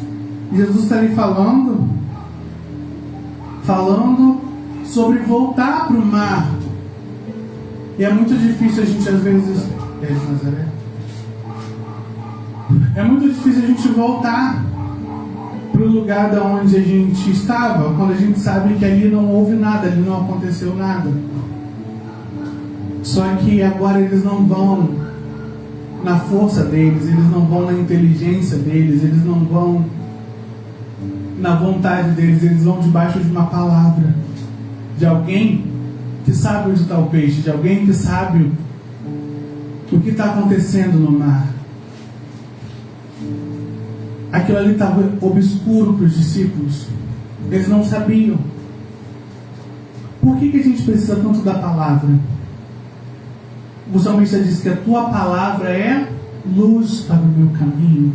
Jesus está ali falando sobre voltar para o mar. E é muito difícil a gente às vezes... É de Nazaré? É muito difícil a gente voltar para o lugar de onde a gente estava, quando a gente sabe que ali não houve nada, ali não aconteceu nada. Só que agora eles não vão na força deles, eles não vão na inteligência deles, eles não vão na vontade deles, eles vão debaixo de uma palavra de alguém que sabe onde está o peixe, de alguém que sabe o que está acontecendo no mar. Aquilo ali estava obscuro para os discípulos, eles não sabiam. Por que a gente precisa tanto da palavra? O salmista diz que a tua palavra é luz para o meu caminho.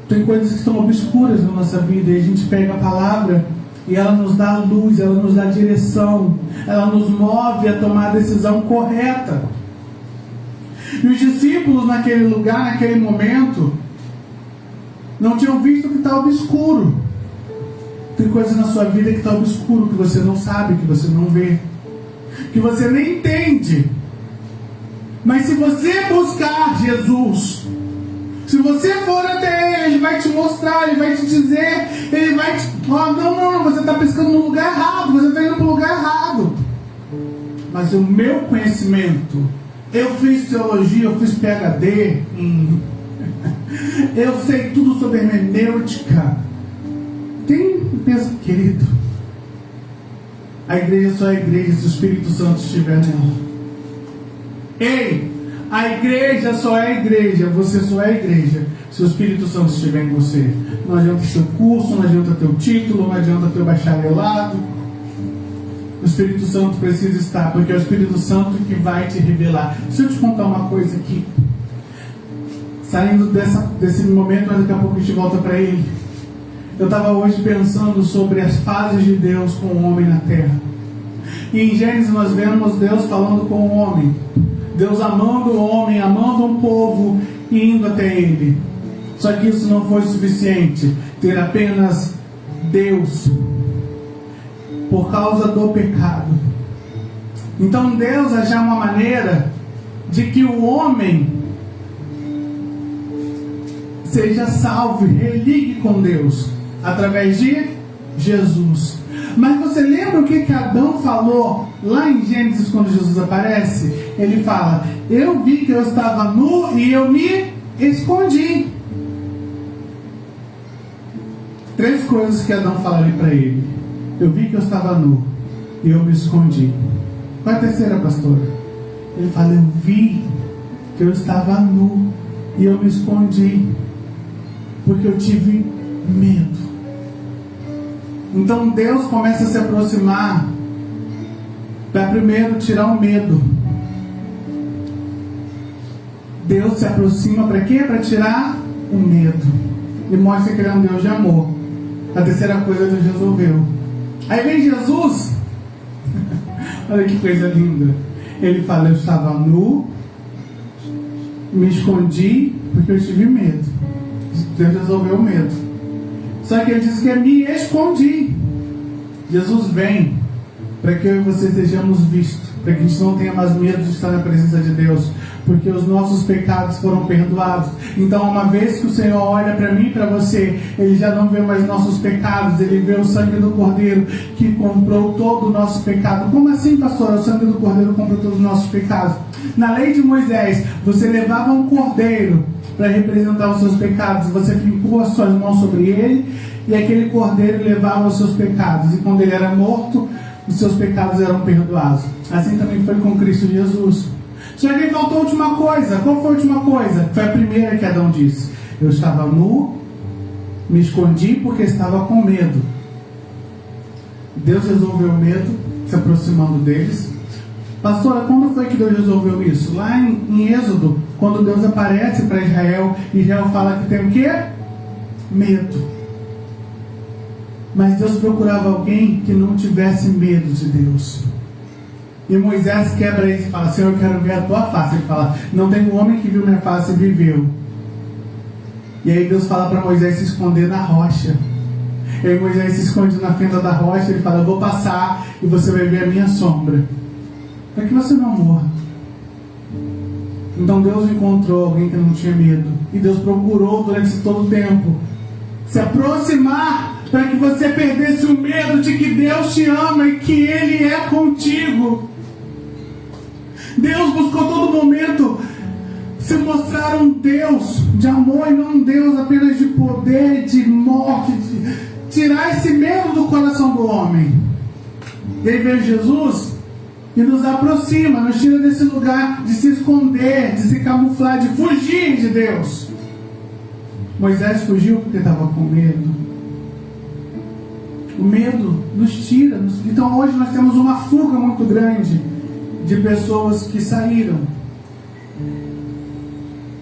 Tem coisas que estão obscuras na nossa vida e a gente pega a palavra e ela nos dá luz, ela nos dá direção, ela nos move a tomar a decisão correta. E os discípulos naquele lugar, naquele momento, não tinham visto que está obscuro. Tem coisas na sua vida que está obscuro, que você não sabe, que você não vê, que você nem entende. Mas se você buscar Jesus, se você for até Ele, Ele vai te mostrar, Ele vai te dizer, Ele vai te... Oh, não, você está pescando no lugar errado, você está indo para o lugar errado. Mas o meu conhecimento, Eu fiz teologia, eu fiz PhD em... eu sei tudo sobre hermenêutica. Quem pensa, querido, a igreja só é igreja se o Espírito Santo estiver nela. Ei, a igreja só é igreja, você só é igreja se o Espírito Santo estiver em você. Não adianta seu curso, não adianta teu título, não adianta teu bacharelado. O Espírito Santo precisa estar, porque é o Espírito Santo que vai te revelar. Deixa eu te contar uma coisa aqui, saindo desse momento, mas daqui a pouco a gente volta para ele. Eu estava hoje pensando sobre as fases de Deus com o homem na terra. E em Gênesis nós vemos Deus falando com o homem, Deus amando o homem, amando um povo e indo até ele. Só que isso não foi suficiente, ter apenas Deus, por causa do pecado. Então Deus achou uma maneira de que o homem seja salvo, religue com Deus, através de Jesus. Mas você lembra o que Adão falou lá em Gênesis quando Jesus aparece? Ele fala: eu vi que eu estava nu e eu me escondi. 3 coisas que Adão fala ali para ele: eu vi que eu estava nu e eu me escondi. Qual é a terceira, pastora? Ele fala: eu vi que eu estava nu e eu me escondi, porque eu tive medo. Então Deus começa a se aproximar para primeiro tirar o medo. Deus se aproxima para quê? Para tirar o medo. E mostra que ele é um Deus de amor. A terceira coisa Deus resolveu. Aí vem Jesus. Olha que coisa linda. Ele fala: eu estava nu, me escondi porque eu tive medo. Deus resolveu o medo. Só que ele diz que eu me escondi. Jesus vem para que eu e você sejamos vistos, para que a gente não tenha mais medo de estar na presença de Deus, porque os nossos pecados foram perdoados. Então, uma vez que o Senhor olha para mim e para você, Ele já não vê mais nossos pecados, Ele vê o sangue do Cordeiro que comprou todo o nosso pecado. Como assim, pastor? O sangue do Cordeiro comprou todos os nossos pecados. Na lei de Moisés, você levava um cordeiro para representar os seus pecados, você fincou as suas mãos sobre ele, e aquele cordeiro levava os seus pecados, e quando ele era morto, os seus pecados eram perdoados. Assim também foi com Cristo Jesus. Só que faltou a última coisa. Qual foi a última coisa? Foi a primeira que Adão disse: eu estava nu, me escondi porque estava com medo. Deus resolveu o medo, se aproximando deles. Pastora, quando foi que Deus resolveu isso? Lá em Êxodo, quando Deus aparece para Israel, Israel fala que tem o quê? Medo. Mas Deus procurava alguém que não tivesse medo de Deus. E Moisés quebra isso e fala: Senhor, eu quero ver a tua face. Ele fala: não tem um homem que viu minha face e viveu. E aí Deus fala para Moisés se esconder na rocha. E aí Moisés se esconde na fenda da rocha. Ele fala: eu vou passar e você vai ver a minha sombra, para que você não morra. Então Deus encontrou alguém que não tinha medo. E Deus procurou durante todo o tempo se aproximar para que você perdesse o medo de que Deus te ama e que Ele é contigo. Deus buscou todo momento se mostrar um Deus de amor e não um Deus apenas de poder, de morte, de tirar esse medo do coração do homem. E aí veio Jesus e nos aproxima, nos tira desse lugar de se esconder, de se camuflar, de fugir de Deus. Moisés fugiu porque estava com medo. O medo nos tira. Então hoje nós temos uma fuga muito grande de pessoas que saíram.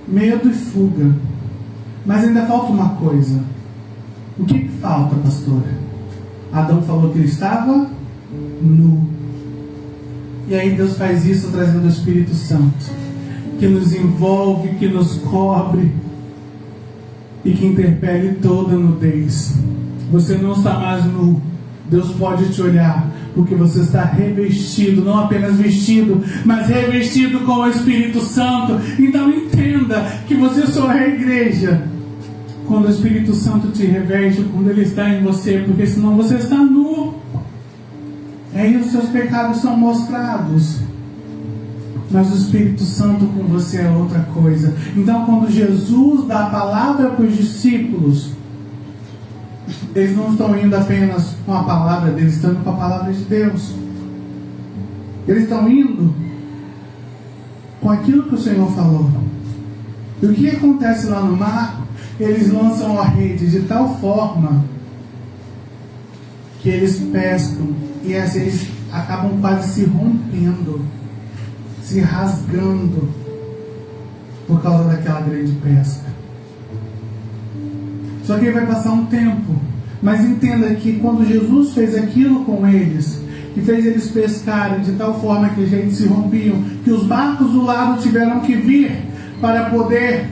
Medo e fuga. Mas ainda falta uma coisa. O que falta, pastora? Adão falou que ele estava nu. E aí Deus faz isso trazendo o Espírito Santo, que nos envolve, que nos cobre e que interpele toda nudez. Você não está mais nu. Deus pode te olhar, porque você está revestido, não apenas vestido, mas revestido com o Espírito Santo. Então entenda que você só é igreja quando o Espírito Santo te reveste, quando Ele está em você, porque senão você está nu. Aí os seus pecados são mostrados. Mas o Espírito Santo com você é outra coisa. Então, quando Jesus dá a palavra para os discípulos, eles não estão indo apenas com a palavra deles, estão indo com a palavra de Deus. Eles estão indo com aquilo que o Senhor falou. E o que acontece lá no mar? Eles lançam a rede de tal forma que eles pescam e às vezes acabam quase se rompendo, se rasgando por causa daquela grande pesca. Só que aí vai passar um tempo. Mas entenda que quando Jesus fez aquilo com eles, que fez eles pescarem de tal forma que a gente se rompiam, que os barcos do lado tiveram que vir para poder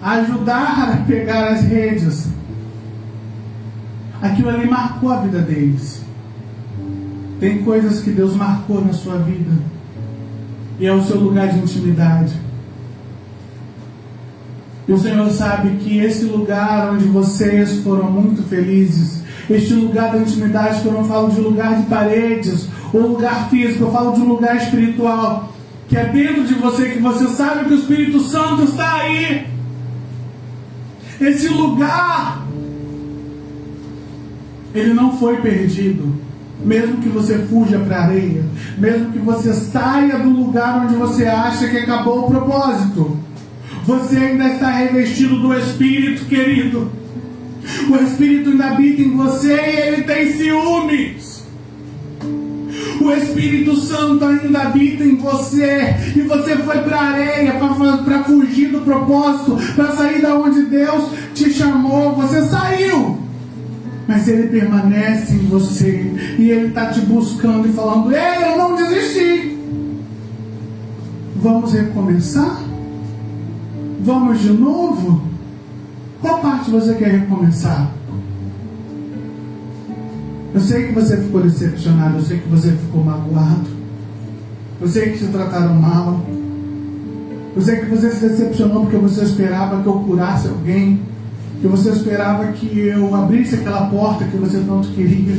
ajudar a pegar as redes, aquilo ali marcou a vida deles. Tem coisas que Deus marcou na sua vida, e é o seu lugar de intimidade. E o Senhor sabe que esse lugar onde vocês foram muito felizes, este lugar da intimidade, que eu não falo de lugar de paredes ou lugar físico, eu falo de um lugar espiritual, que é dentro de você, que você sabe que o Espírito Santo está aí. Esse lugar, ele não foi perdido. Mesmo que você fuja para a areia, mesmo que você saia do lugar onde você acha que acabou o propósito, você ainda está revestido do Espírito, querido. O Espírito ainda habita em você e ele tem ciúmes. O Espírito Santo ainda habita em você. E você foi para a areia para fugir do propósito, para sair da onde Deus te chamou. Você saiu, mas ele permanece em você. E ele está te buscando e falando: ei, eu não desisti. Vamos recomeçar? Vamos de novo? Qual parte você quer recomeçar? Eu sei que você ficou decepcionado, eu sei que você ficou magoado, eu sei que te trataram mal, eu sei que você se decepcionou porque você esperava que eu curasse alguém, que você esperava que eu abrisse aquela porta que você tanto queria.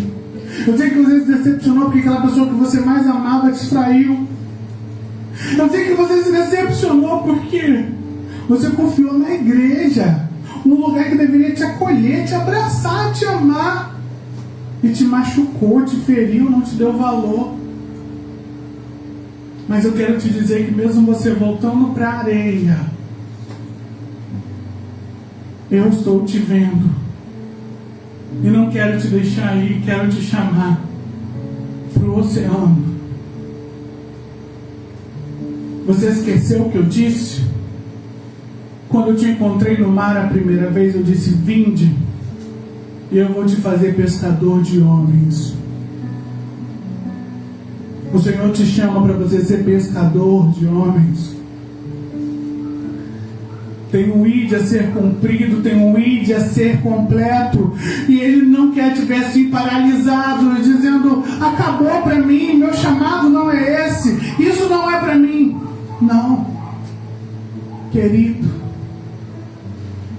Eu sei que você se decepcionou porque aquela pessoa que você mais amava te traiu. Eu sei que você se decepcionou porque você confiou na igreja, um lugar que deveria te acolher, te abraçar, te amar, e te machucou, te feriu, não te deu valor. Mas eu quero te dizer que mesmo você voltando para a areia, eu estou te vendo e não quero te deixar ir, quero te chamar para o oceano. Você esqueceu o que eu disse? Quando eu te encontrei no mar a primeira vez, eu disse: vinde e eu vou te fazer pescador de homens. O Senhor te chama para você ser pescador de homens. Tem um ide a ser cumprido, tem um ide a ser completo. E Ele não quer te ver assim paralisado, dizendo: acabou para mim, meu chamado não é esse, isso não é para mim. Não, querido,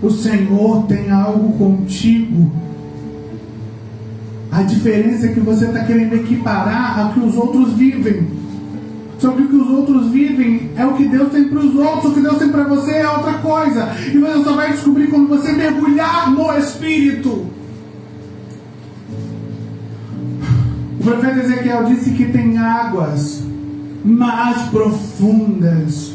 o Senhor tem algo contigo. A diferença é que você está querendo equiparar ao que os outros vivem. Só que o que os outros vivem é o que Deus tem para os outros. O que Deus tem para você é outra coisa. E você só vai descobrir quando você mergulhar no Espírito. O profeta Ezequiel disse que tem águas mais profundas.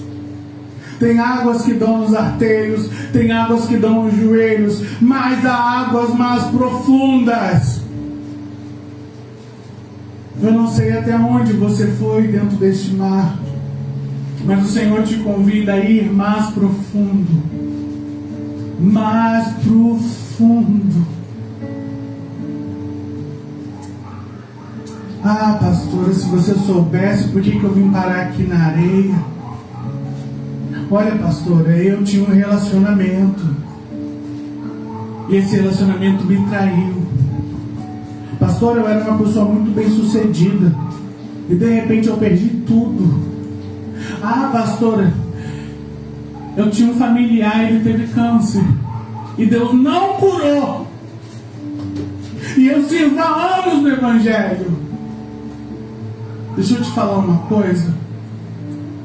Tem águas que dão nos artérios, tem águas que dão nos joelhos, mas há águas mais profundas. Eu não sei até onde você foi dentro deste mar, mas o Senhor te convida a ir mais profundo. Mais profundo. Ah, pastora, se você soubesse por que eu vim parar aqui na areia. Olha, pastora, eu tinha um relacionamento e esse relacionamento me traiu. Pastora, eu era uma pessoa muito bem sucedida e de repente eu perdi tudo. Ah, pastora, eu tinha um familiar e ele teve câncer e Deus não curou. E eu sirvo há anos no Evangelho. Deixa eu te falar uma coisa.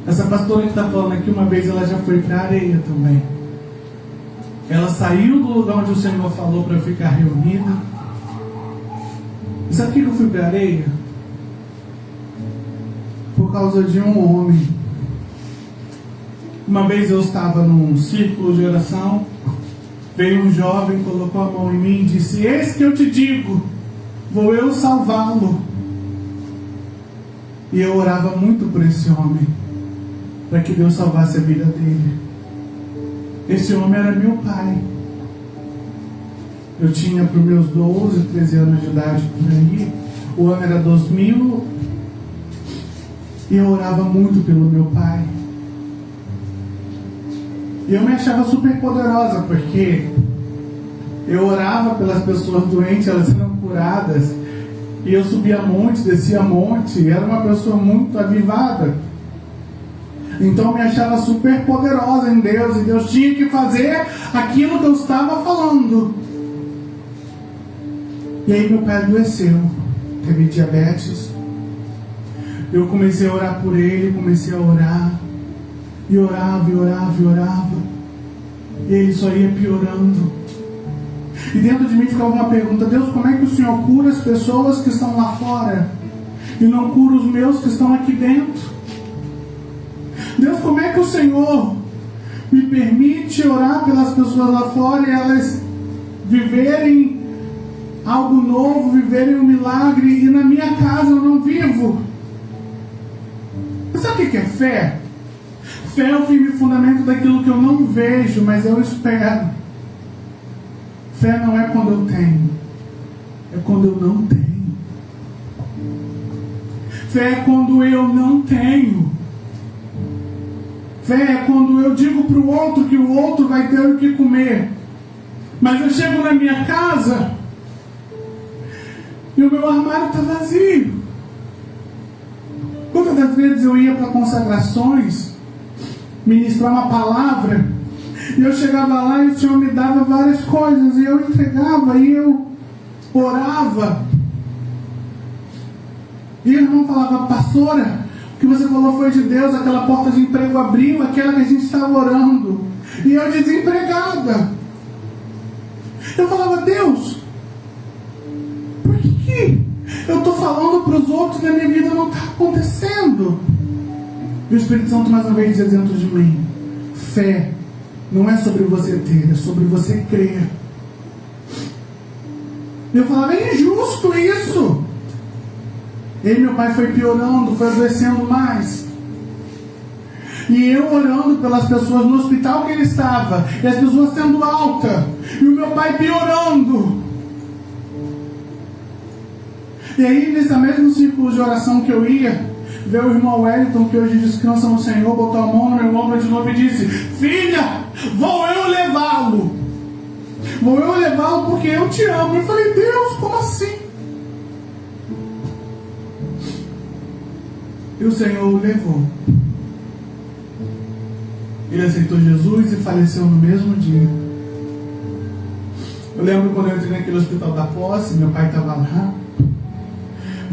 Essa pastora que está falando aqui, uma vez ela já foi para a areia também. Ela saiu do lugar onde o Senhor falou para eu ficar reunida. E sabe por que eu fui para a areia? Por causa de um homem. Uma vez eu estava num círculo de oração, veio um jovem, colocou a mão em mim e disse: eis que eu te digo, vou eu salvá-lo. E eu orava muito por esse homem, para que Deus salvasse a vida dele. Esse homem era meu pai. Eu tinha para os meus 12, 13 anos de idade por aí. O ano era 2000. E eu orava muito pelo meu pai. E eu me achava super poderosa, porque eu orava pelas pessoas doentes, elas eram curadas. E eu subia monte, descia monte. Era uma pessoa muito avivada. Então eu me achava super poderosa em Deus. E Deus tinha que fazer aquilo que eu estava falando. E aí meu pai adoeceu. Teve diabetes. Eu comecei a orar por ele. Comecei a orar. E orava, e orava, e orava. E ele só ia piorando. E dentro de mim ficava uma pergunta: Deus, como é que o Senhor cura as pessoas que estão lá fora e não cura os meus que estão aqui dentro? Deus, como é que o Senhor me permite orar pelas pessoas lá fora e elas viverem algo novo, viverem um milagre, e na minha casa eu não vivo? Mas sabe o que é fé? Fé é o firme fundamento daquilo que eu não vejo, mas eu espero. Fé não é quando eu tenho, é quando eu não tenho. Fé é quando eu não tenho. Fé é quando eu digo para o outro que o outro vai ter o que comer, mas eu chego na minha casa e o meu armário está vazio. Quantas das vezes eu ia para consagrações, ministrar uma palavra, e eu chegava lá e o Senhor me dava várias coisas, e eu entregava, e eu orava, e o irmão falava: pastora, o que você falou foi de Deus, aquela porta de emprego abriu, aquela que a gente estava orando. E eu desempregada. Eu falava: Deus, por que eu estou falando para os outros e a minha vida não está acontecendo? E o Espírito Santo mais uma vez diz dentro de mim: fé não é sobre você ter, é sobre você crer. Eu falava: é injusto isso. E aí meu pai foi piorando, foi adoecendo mais. E eu orando pelas pessoas no hospital que ele estava, e as pessoas sendo alta, e o meu pai piorando. E aí nesse mesmo círculo de oração que eu ia, veio o irmão Wellington, que hoje descansa no Senhor, botou a mão no meu ombro de novo e disse: filha, vou eu levá-lo. Vou eu levá-lo porque eu te amo. Eu falei: Deus, como assim? E o Senhor o levou. Ele aceitou Jesus e faleceu no mesmo dia. Eu lembro quando eu entrei naquele hospital da posse, meu pai estava lá,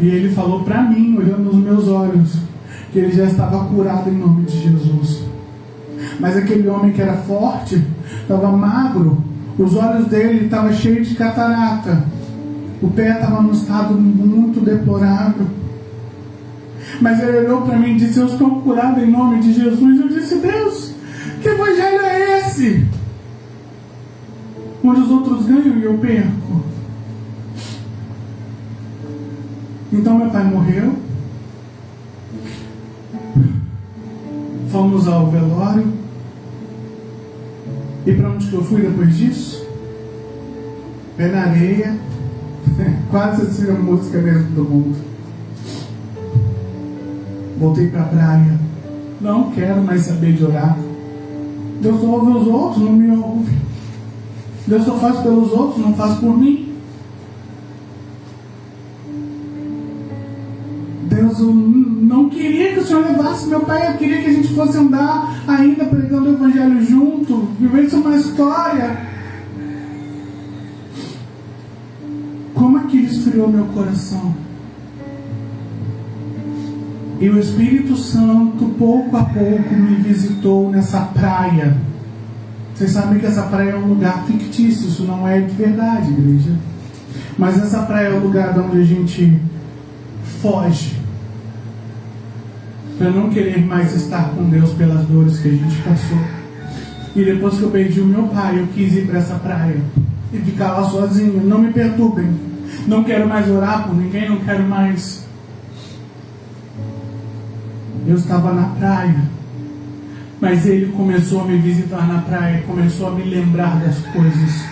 e ele falou para mim, olhando nos meus olhos, que ele já estava curado em nome de Jesus. Mas aquele homem que era forte, estava magro, os olhos dele estavam cheios de catarata, o pé estava num estado muito deplorável. Mas ele olhou para mim e disse: eu estou curado em nome de Jesus. Eu disse: Deus, que evangelho é esse? Onde os outros ganham e eu perco. Então meu pai morreu. Fomos ao velório. E para onde que eu fui depois disso? Pé na areia. Quase assim a música mesmo do mundo. Voltei para a praia. Não quero mais saber de orar. Deus ouve os outros, não me ouve. Deus só faz pelos outros, não faz por mim. Deus, eu não queria que o Senhor levasse meu pai. Eu queria que a gente fosse andar ainda pregando o Evangelho junto, vivesse uma história. Como aquilo esfriou meu coração. E o Espírito Santo, pouco a pouco, me visitou nessa praia. Vocês sabem que essa praia é um lugar fictício, isso não é de verdade, igreja. Mas essa praia é o lugar onde a gente foge para não querer mais estar com Deus pelas dores que a gente passou. E depois que eu perdi o meu pai, eu quis ir para essa praia e ficar lá sozinho. Não me perturbem, não quero mais orar por ninguém, não quero mais. Eu estava na praia, mas ele começou a me visitar na praia, começou a me lembrar das coisas.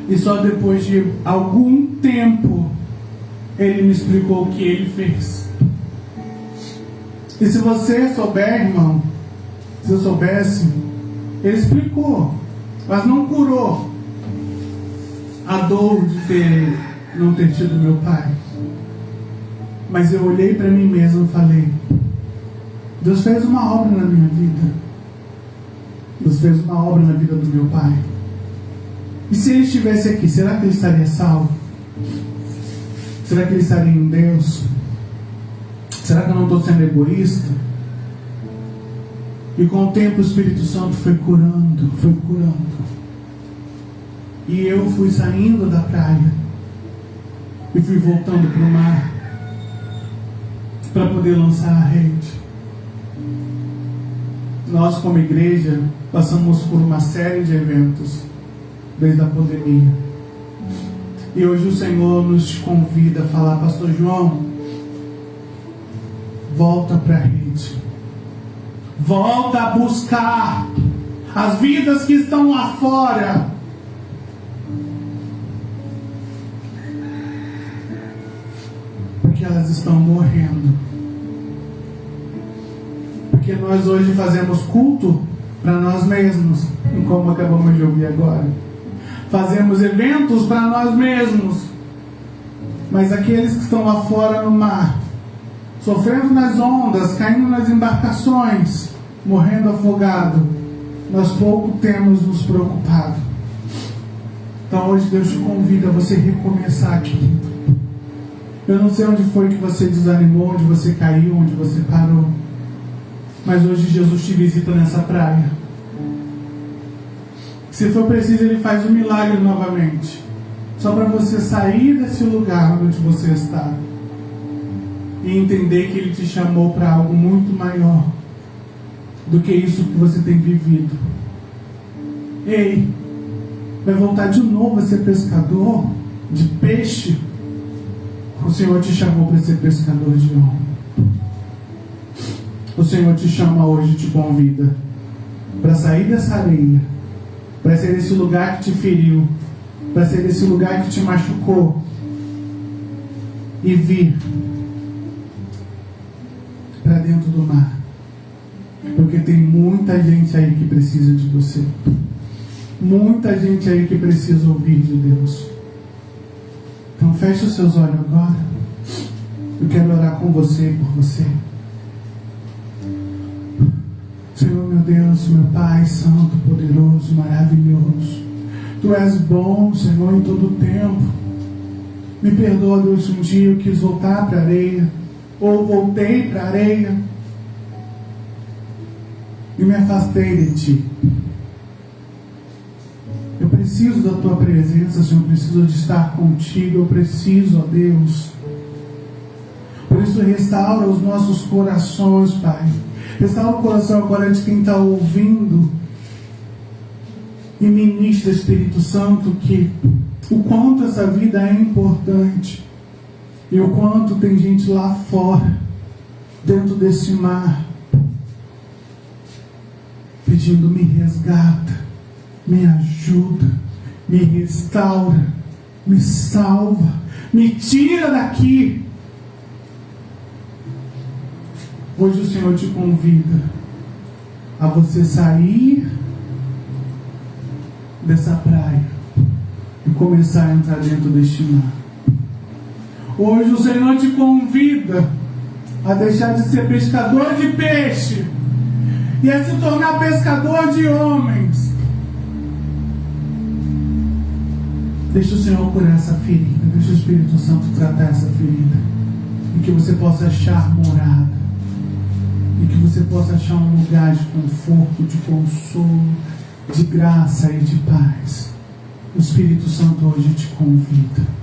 E só depois de algum tempo ele me explicou o que ele fez. E se você souber, irmão, se eu soubesse, ele explicou, mas não curou a dor de não ter tido meu pai. Mas eu olhei para mim mesmo e falei: Deus fez uma obra na minha vida. Deus fez uma obra na vida do meu pai. E se ele estivesse aqui, será que ele estaria salvo? Será que ele estaria em Deus? Será que eu não estou sendo egoísta? E com o tempo o Espírito Santo foi curando, foi curando. E eu fui saindo da praia e fui voltando para o mar para poder lançar a rede. Nós, como igreja, passamos por uma série de eventos desde a pandemia. E hoje o Senhor nos convida a falar: Pastor João, volta para a rede. Volta a buscar as vidas que estão lá fora. Porque elas estão morrendo. Porque nós hoje fazemos culto para nós mesmos, como acabamos de ouvir agora. Fazemos eventos para nós mesmos. Mas aqueles que estão lá fora no mar, sofrendo nas ondas, caindo nas embarcações, morrendo afogado, nós pouco temos nos preocupado. Então hoje Deus te convida a você recomeçar, querido. Eu não sei onde foi que você desanimou, onde você caiu, onde você parou. Mas hoje Jesus te visita nessa praia. Se for preciso, Ele faz um milagre novamente. Só para você sair desse lugar onde você está. E entender que Ele te chamou para algo muito maior do que isso que você tem vivido. Ei, vai voltar de novo a ser pescador de peixe? O Senhor te chamou para ser pescador de homem. O Senhor te chama hoje, te convida para sair dessa areia, para ser esse lugar que te feriu, para ser esse lugar que te machucou, e vir para dentro do mar. Porque tem muita gente aí que precisa de você. Muita gente aí que precisa ouvir de Deus. Então feche os seus olhos agora. Eu quero orar com você e por você. Senhor, meu Deus, meu Pai santo, poderoso, maravilhoso. Tu és bom, Senhor, em todo o tempo. Me perdoa, Deus, se um dia eu quis voltar para a areia, ou voltei para a areia e me afastei de Ti. Eu preciso da Tua presença, Senhor, eu preciso de estar contigo, eu preciso, ó Deus. Por isso restaura os nossos corações, Pai. Restaura o coração agora de quem está ouvindo. E ministra, Espírito Santo, que o quanto essa vida é importante. E o quanto tem gente lá fora, dentro desse mar, pedindo: me resgata, me ajuda, me restaura, me salva, me tira daqui. Hoje o Senhor te convida a você sair dessa praia e começar a entrar dentro deste mar. Hoje o Senhor te convida a deixar de ser pescador de peixe e a se tornar pescador de homens. Deixa o Senhor curar essa ferida. Deixa o Espírito Santo tratar essa ferida. e que você possa achar morada, e que você possa achar um lugar de conforto, de consolo, de graça e de paz. O Espírito Santo hoje te convida.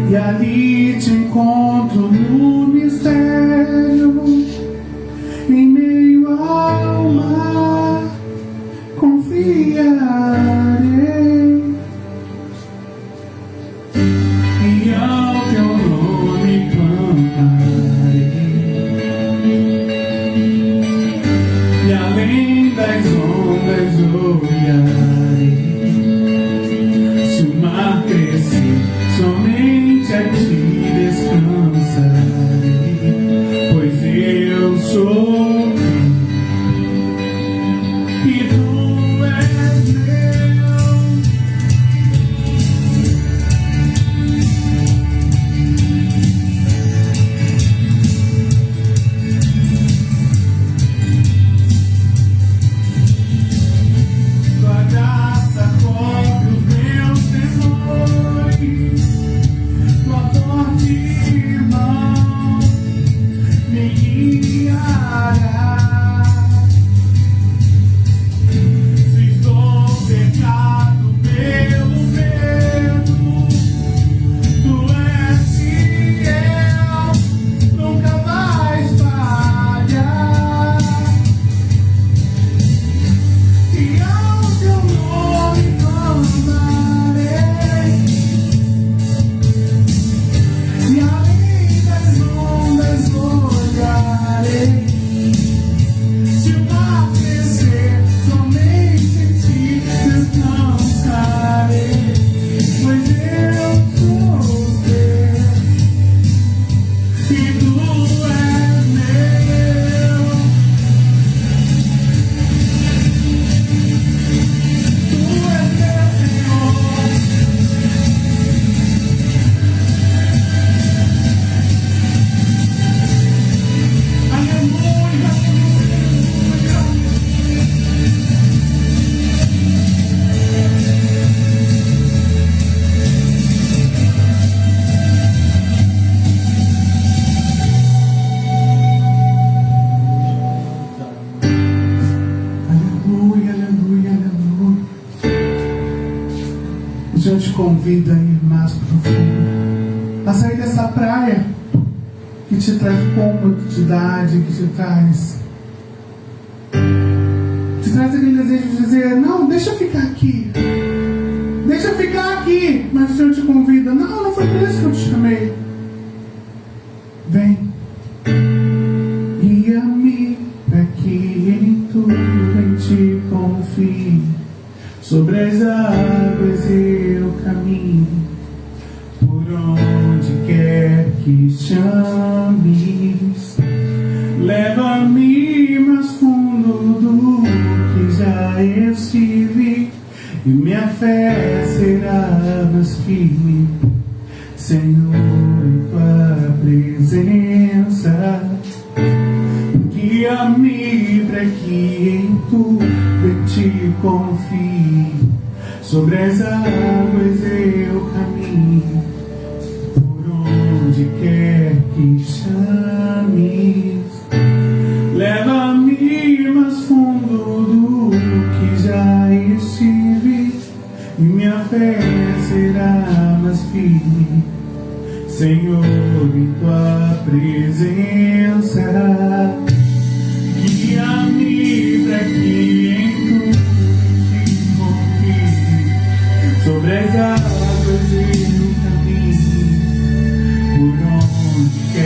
E ali te encontro no mistério, em meio ao mar, confiarei, e ao teu nome clamarei, e além das ondas olharei. Se o mar crescer, somente a ti descansarei, pois eu sou teu e tu és meu. Tua graça cobre os meus temores, tua forte mão me guiará. Se estou cercado pelo medo, tu és fiel, nunca vais falhar. E ao teu nome clamarei, e além das ondas olharei. Se o mar crescer, somente em ti descansarei, pois eu sou teu e tu és meu. Tu és meu Senhor. Aleluia, aleluia, aleluia, aleluia. O Senhor te convida a ir mais profundo, a sair dessa praia que te traz comodidade, que te traz aquele desejo de dizer: não, deixa eu ficar aqui, mas o Senhor te convida: não foi por isso que eu te chamei. Vem, guia-me para que em tudo em ti confie, sobre as águas eu caminho, por onde quer que chames. Leva-me mais fundo do que já estive, e minha fé será mais firme, Senhor, em tua presença. Guia-me para que em tudo em ti confie, sobre as águas eu caminho, por onde quer que chames. Leva-me mais fundo do que já estive, e minha fé será mais firme, Senhor, em tua presença. Guia-me para que em tudo te confie, sobre as águas eu caminho, por onde quer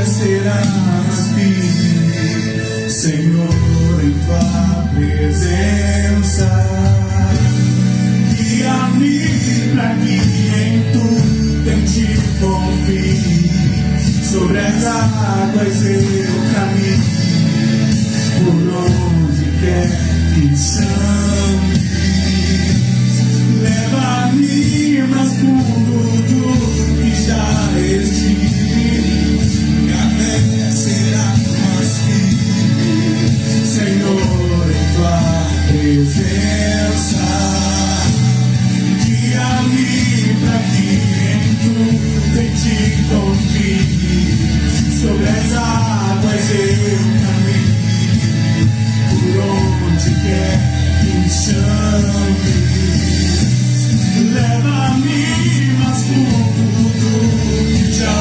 será mais firme, Senhor, em tua presença. Guia-me pra que em tu tente confie, sobre as águas eu caminho, por onde quer que chame. Leva-me mais fundo do que já estive, minha fé será mais firme, Senhor, em tua presença. Guia-me pra que em tu te confie, sobre as águas eu caminho, por onde quer que me chame. Leva-me mais fundo do que já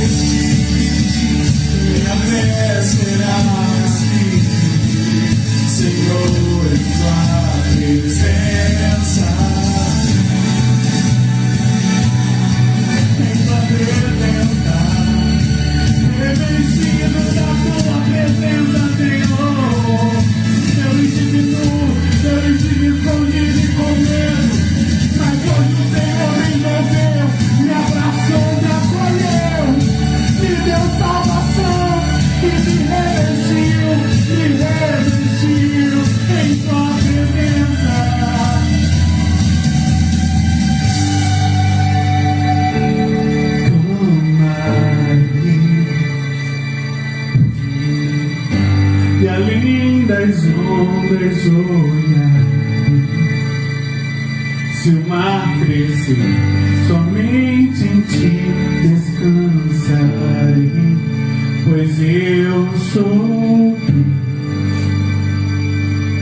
estive, minha fé será mais firme, Senhor, em tua presença. Em tua presença, revestido da tua presença, Senhor. Eu estive nu, eu estive escondido com medo, mas hoje o Senhor me envolveu, me abraçou, me acolheu, me deu salvação e me revestiu em tua presença. E além das ondas olhar, se o mar crescer, somente em ti descansarei, pois eu sou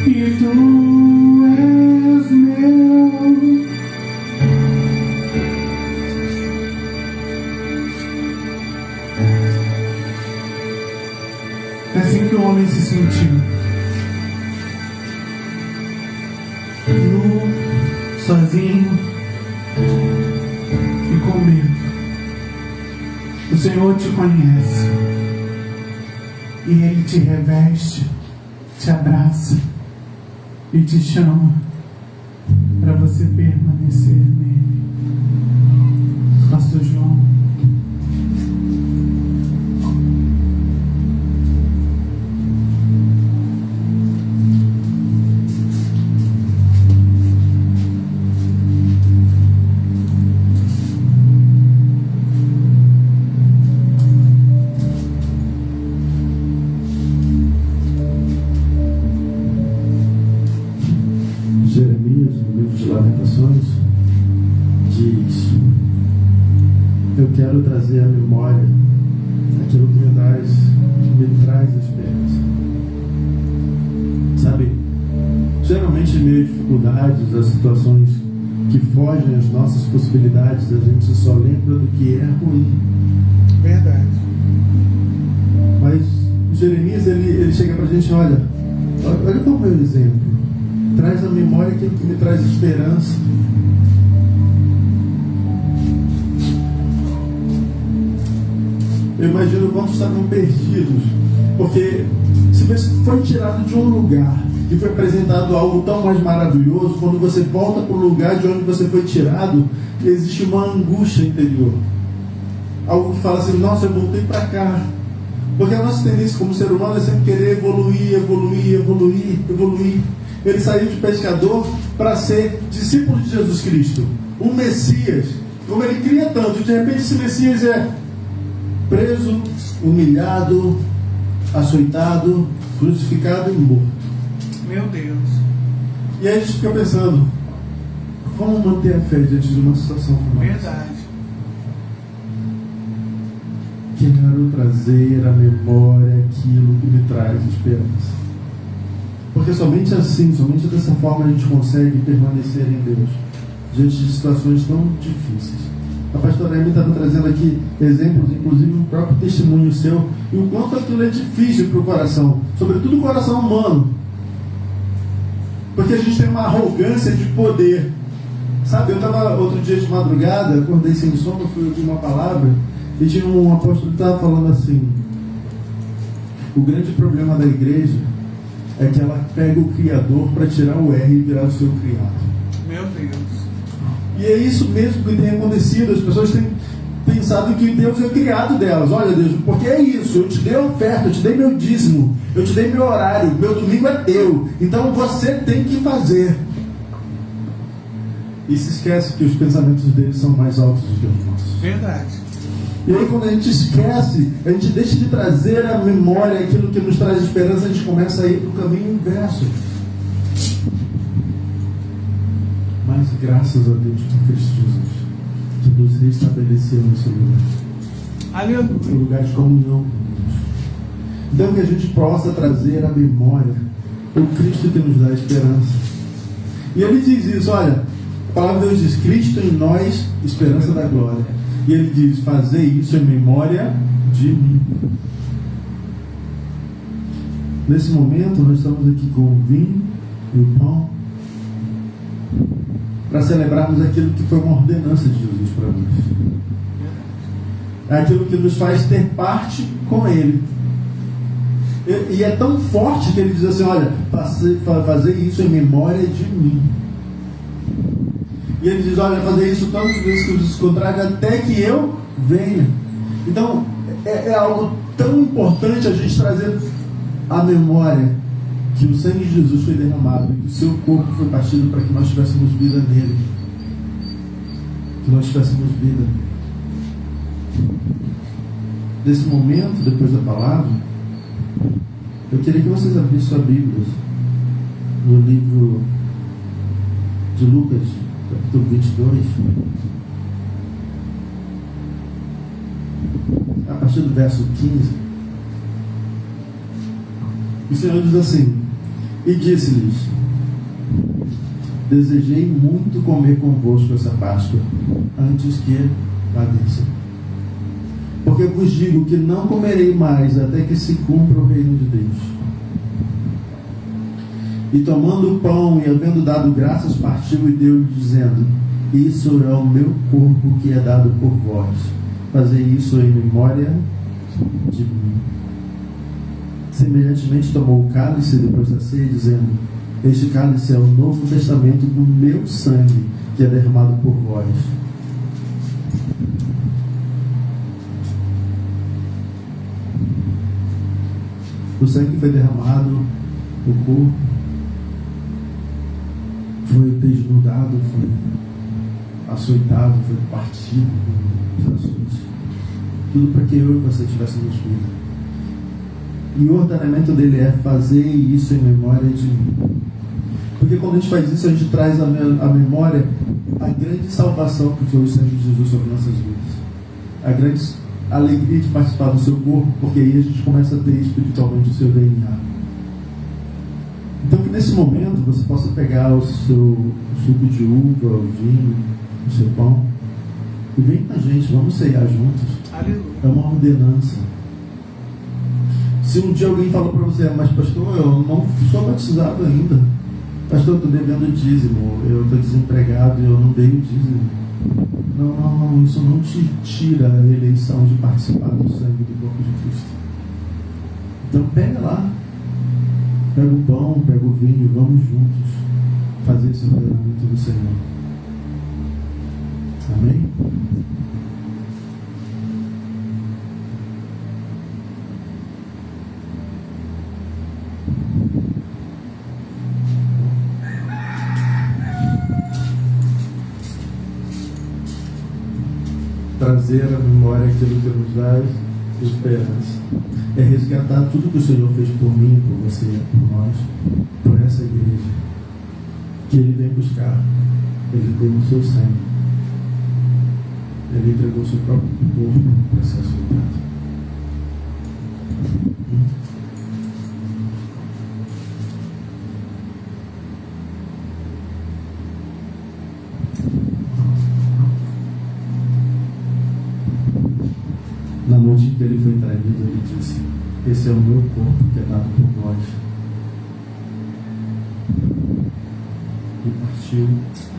e tu és meu. É assim que o homem se sentiu, nu, sozinho e com medo. O Senhor te conhece e Ele te reveste, te abraça e te chama para você permanecer nele. Pastor João. Diz: eu quero trazer à memória aquilo que me traz esperança. Sabe, geralmente em meio a dificuldades, as situações que fogem às nossas possibilidades, a gente só lembra do que é ruim. Verdade. Mas Jeremias, ele chega pra gente: olha qual é o meu exemplo, traz à memória aquilo que me traz esperança. Eu imagino quantos estavam perdidos, porque se você foi tirado de um lugar e foi apresentado algo tão mais maravilhoso, quando você volta para o lugar de onde você foi tirado, existe uma angústia interior, algo que fala assim: nossa, eu voltei para cá. Porque a nossa tendência como ser humano é sempre querer evoluir. Ele saiu de pescador para ser discípulo de Jesus Cristo, um Messias. Como ele cria tanto, de repente esse Messias é preso, humilhado, açoitado, crucificado e morto. Meu Deus. E aí a gente fica pensando: como manter a fé diante de uma situação como essa? Verdade. Quero trazer à memória aquilo que me traz esperança. Porque somente assim, somente dessa forma a gente consegue permanecer em Deus diante de situações tão difíceis. A pastora Amy estava trazendo aqui exemplos, inclusive um próprio testemunho seu, e o quanto aquilo é difícil para o coração, sobretudo o coração humano, porque a gente tem uma arrogância de poder. Sabe, eu estava outro dia de madrugada, acordei sem sono, fui ouvir uma palavra, e tinha um apóstolo que estava falando assim: O grande problema da igreja é que ela pega o Criador para tirar o R e virar o seu criado. Meu Deus. E é isso mesmo que tem acontecido. As pessoas têm pensado que Deus é o criado delas. Olha, Deus, porque é isso, eu te dei a oferta, eu te dei meu dízimo, eu te dei meu horário, meu domingo é teu, então você tem que fazer. E se esquece que os pensamentos deles são mais altos do que os nossos. Verdade. E aí, quando a gente esquece, a gente deixa de trazer à memória aquilo que nos traz esperança, a gente começa a ir para o caminho inverso. Mas graças a Deus por Cristo Jesus, que nos restabeleceu nesse lugar. Aleluia. Um lugar de comunhão com Deus. Então que a gente possa trazer à memória o Cristo que nos dá esperança. E ele diz isso, olha, a palavra de Deus diz, Cristo em nós, esperança da glória. E ele diz, fazer isso em memória de mim. Nesse momento nós estamos aqui com o vinho e o pão para celebrarmos aquilo que foi uma ordenança de Jesus para nós. É aquilo que nos faz ter parte com Ele. E é tão forte que ele diz assim, olha, fazer isso em memória de mim. E ele diz, olha, fazer isso todas as vezes que eu vos encontrar, até que eu venha. Então, é algo tão importante a gente trazer à memória que o sangue de Jesus foi derramado e que o seu corpo foi partido para que nós tivéssemos vida nele. Que nós tivéssemos vida. Nesse momento, depois da palavra, eu queria que vocês abrissem sua Bíblia no livro de Lucas, capítulo 22, a partir do verso 15. O Senhor diz assim, e disse-lhes, desejei muito comer convosco essa Páscoa, antes que padeça. Porque vos digo que não comerei mais até que se cumpra o reino de Deus. E tomando o pão e havendo dado graças, partiu e deu-lhe, dizendo, isso é o meu corpo que é dado por vós. Fazei isso em memória de mim. Semelhantemente tomou o cálice depois da ceia, dizendo, este cálice é o novo testamento do meu sangue, que é derramado por vós. O sangue foi derramado, o corpo foi desnudado, foi açoitado, foi partido por açoites. Tudo para que eu e você tivéssemos vida. E o ordenamento dele é fazer isso em memória de mim. Porque quando a gente faz isso, a gente traz à memória a grande salvação que foi o sangue de Jesus sobre nossas vidas. A grande alegria de participar do seu corpo, porque aí a gente começa a ter espiritualmente o seu DNA. Então que nesse momento você possa pegar o seu suco de uva, o vinho, o seu pão, e vem com a gente, vamos ceiar juntos. Aleluia. É uma ordenança. Se um dia alguém falou para você, mas pastor, eu não sou batizado ainda, pastor, eu estou devendo dízimo, eu estou desempregado e eu não dei o dízimo. Não, isso não te tira a eleição de participar do sangue do corpo de Cristo. Então pega lá, pega o pão, pega o vinho, vamos juntos fazer esse ordenamento do Senhor. Amém? Trazer à memória aquilo que nos dá esperança. É resgatar tudo que o Senhor fez por mim, por você, por nós, por essa igreja. Que Ele vem buscar. Ele deu o seu sangue. Ele entregou o seu próprio corpo para ser açoitado. Na noite em que ele foi traído, ele disse, esse é o meu corpo que é dado por vós. E partiu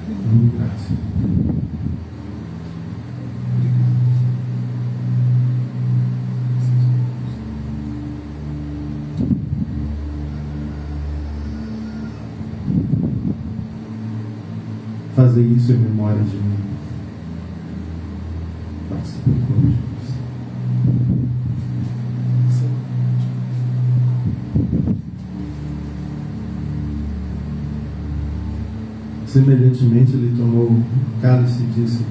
dando graça. fazer isso em memória de mim. Participe conosco. Semelhantemente, ele tomou o cálice e disse: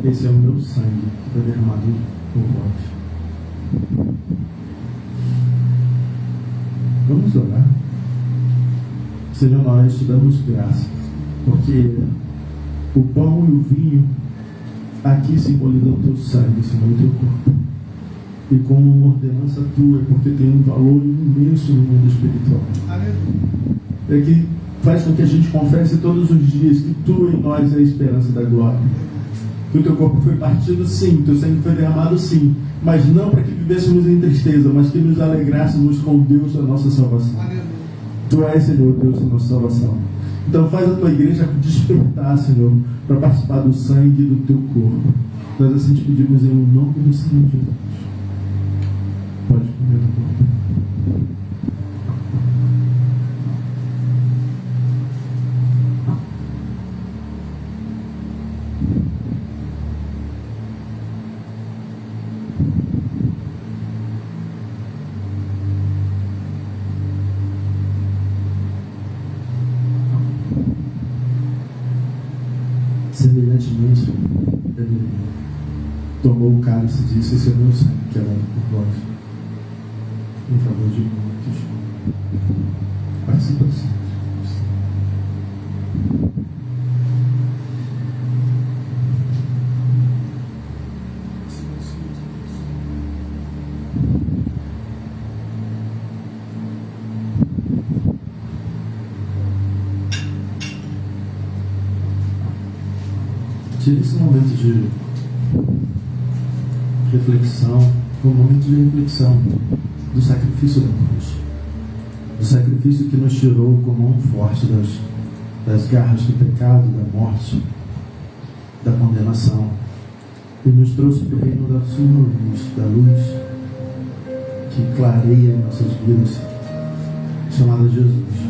esse é o meu sangue que foi derramado por vós. Vamos orar. Senhor, nós te damos graças, porque o pão e o vinho aqui simbolizam o teu sangue, Senhor, o teu corpo. E como uma ordenança tua, porque tem um valor imenso no mundo espiritual. É que faz com que a gente confesse todos os dias que tu em nós é a esperança da glória. Que o teu corpo foi partido sim, teu sangue foi derramado sim, mas não para que vivêssemos em tristeza, mas que nos alegrássemos com Deus da nossa salvação. Tu és, Senhor, Deus da nossa salvação. Então faz a tua igreja despertar, Senhor, para participar do sangue do teu corpo. Nós assim te pedimos em nome do Senhor Jesus. Pode comer do corpo. Semelhantemente, ele tomou o cálice e disse: esse é o meu sangue que é dado por vós, em favor de muitos. Participa do sangue. Tire esse momento de reflexão, um momento de reflexão do sacrifício da cruz, do sacrifício que nos tirou com a mão forte das garras do pecado, da morte, da condenação, e nos trouxe para o reino da sua luz, da luz que clareia em nossas vidas, chamada Jesus.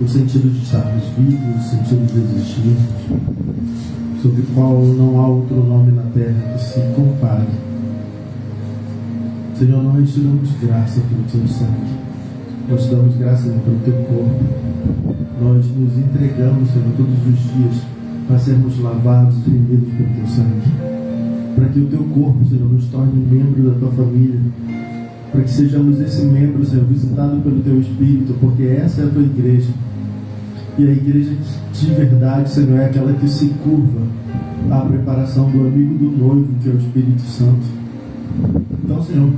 O sentido de estarmos vivos, o sentido de existirmos, sobre o qual não há outro nome na terra que se compare. Senhor, nós te damos graça pelo teu sangue, nós te damos graça pelo teu corpo, nós nos entregamos, Senhor, todos os dias para sermos lavados e remidos pelo teu sangue, para que o teu corpo, Senhor, nos torne membro da tua família, para que sejamos esse membro, Senhor, visitado pelo teu Espírito, porque essa é a tua igreja. E a igreja de verdade, Senhor, é aquela que se curva à preparação do amigo do noivo, que é o Espírito Santo. Então, Senhor,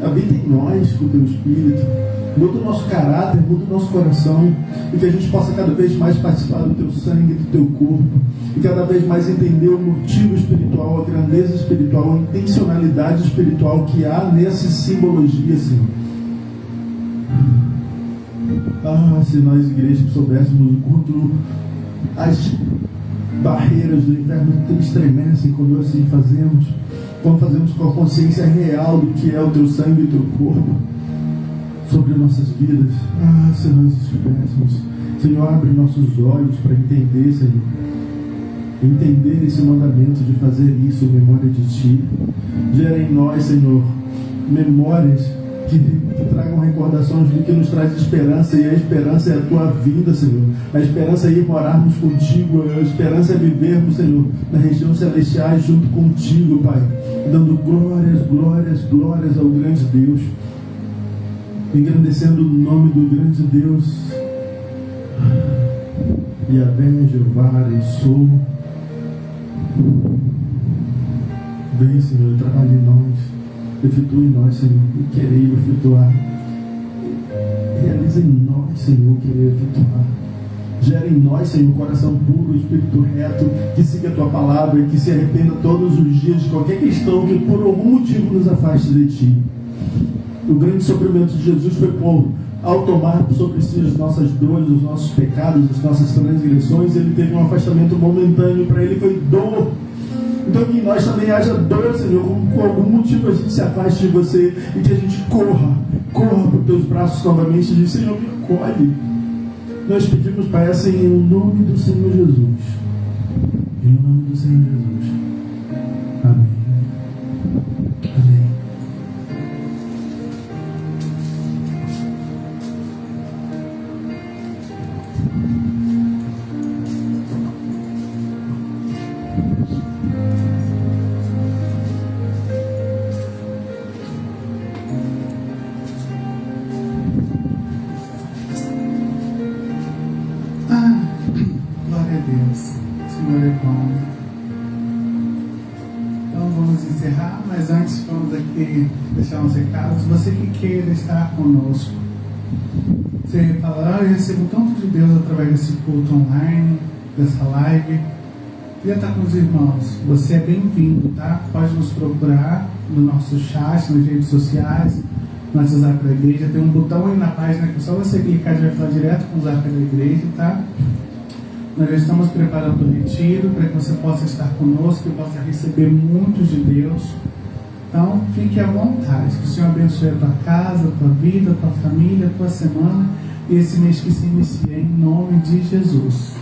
habita em nós com o teu Espírito, muda o nosso caráter, muda o nosso coração, e que a gente possa cada vez mais participar do teu sangue, do teu corpo, e cada vez mais entender o motivo espiritual, a grandeza espiritual, a intencionalidade espiritual que há nessa simbologia, Senhor. Se nós, igreja, soubéssemos o quanto as barreiras do inferno estremecem quando assim fazemos, quando fazemos com a consciência real do que é o teu sangue e o teu corpo sobre nossas vidas. Se nós estivéssemos, Senhor, abre nossos olhos para entender, Senhor, entender esse mandamento de fazer isso em memória de Ti. Gera em nós, Senhor, memórias que tragam recordações do que nos traz esperança, e a esperança é a tua vinda, Senhor. A esperança é ir morarmos contigo, a esperança é vivermos, Senhor, na região celestial junto contigo, Pai, dando glórias, glórias, glórias ao grande Deus, engrandecendo o nome do grande Deus. Yahvé, Jeová, eu sou. Vem, Senhor, trabalhe em nós. Efetua em nós, Senhor, o querer efetuar. Realiza em nós, Senhor, o querer efetuar. Gera em nós, Senhor, um coração puro, espírito reto, que siga a Tua palavra e que se arrependa todos os dias de qualquer questão que por algum motivo nos afaste de Ti. O grande sofrimento de Jesus foi ao tomar sobre si as nossas dores, os nossos pecados, as nossas transgressões, Ele teve um afastamento momentâneo, para Ele foi dor. Então que em nós também haja dor, Senhor, por algum motivo a gente se afaste de Você e que a gente corra para os Teus braços novamente e diz: Senhor, me acolhe. Nós pedimos, Pai, assim, em nome do Senhor Jesus. Em nome do Senhor Jesus. Amém. Amém. Glória a Deus. O Senhor é bom. Então vamos encerrar, mas antes vamos aqui deixar uns recados. Você que queira estar conosco, você falará, eu recebo tanto de Deus através desse culto online, dessa live. Queria estar com os irmãos. Você é bem-vindo, tá? Pode nos procurar no nosso chat, nas redes sociais, no WhatsApp da igreja. Tem um botão aí na página que só você clicar já vai falar direto com o WhatsApp da igreja, tá? Nós já estamos preparando o retiro para que você possa estar conosco e possa receber muito de Deus. Então, fique à vontade. Que o Senhor abençoe a tua casa, a tua vida, a tua família, a tua semana e esse mês que se inicia em nome de Jesus.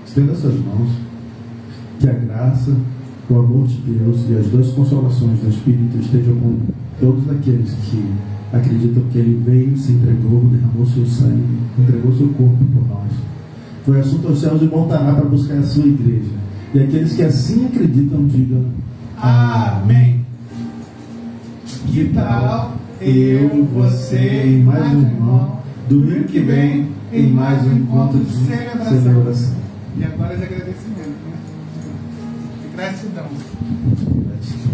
Estenda suas mãos. Que a graça, o amor de Deus e as duas consolações do Espírito estejam com todos aqueles que acreditam que Ele veio, se entregou, derramou seu sangue, entregou seu corpo por nós. Foi assunto aos céus e voltará para buscar a sua igreja. E aqueles que assim acreditam, digam Amém. Que tal eu, você e mais um irmão, domingo que vem, em mais um encontro de celebração. E agora de agradecimento, né? Gratidão. Gratidão.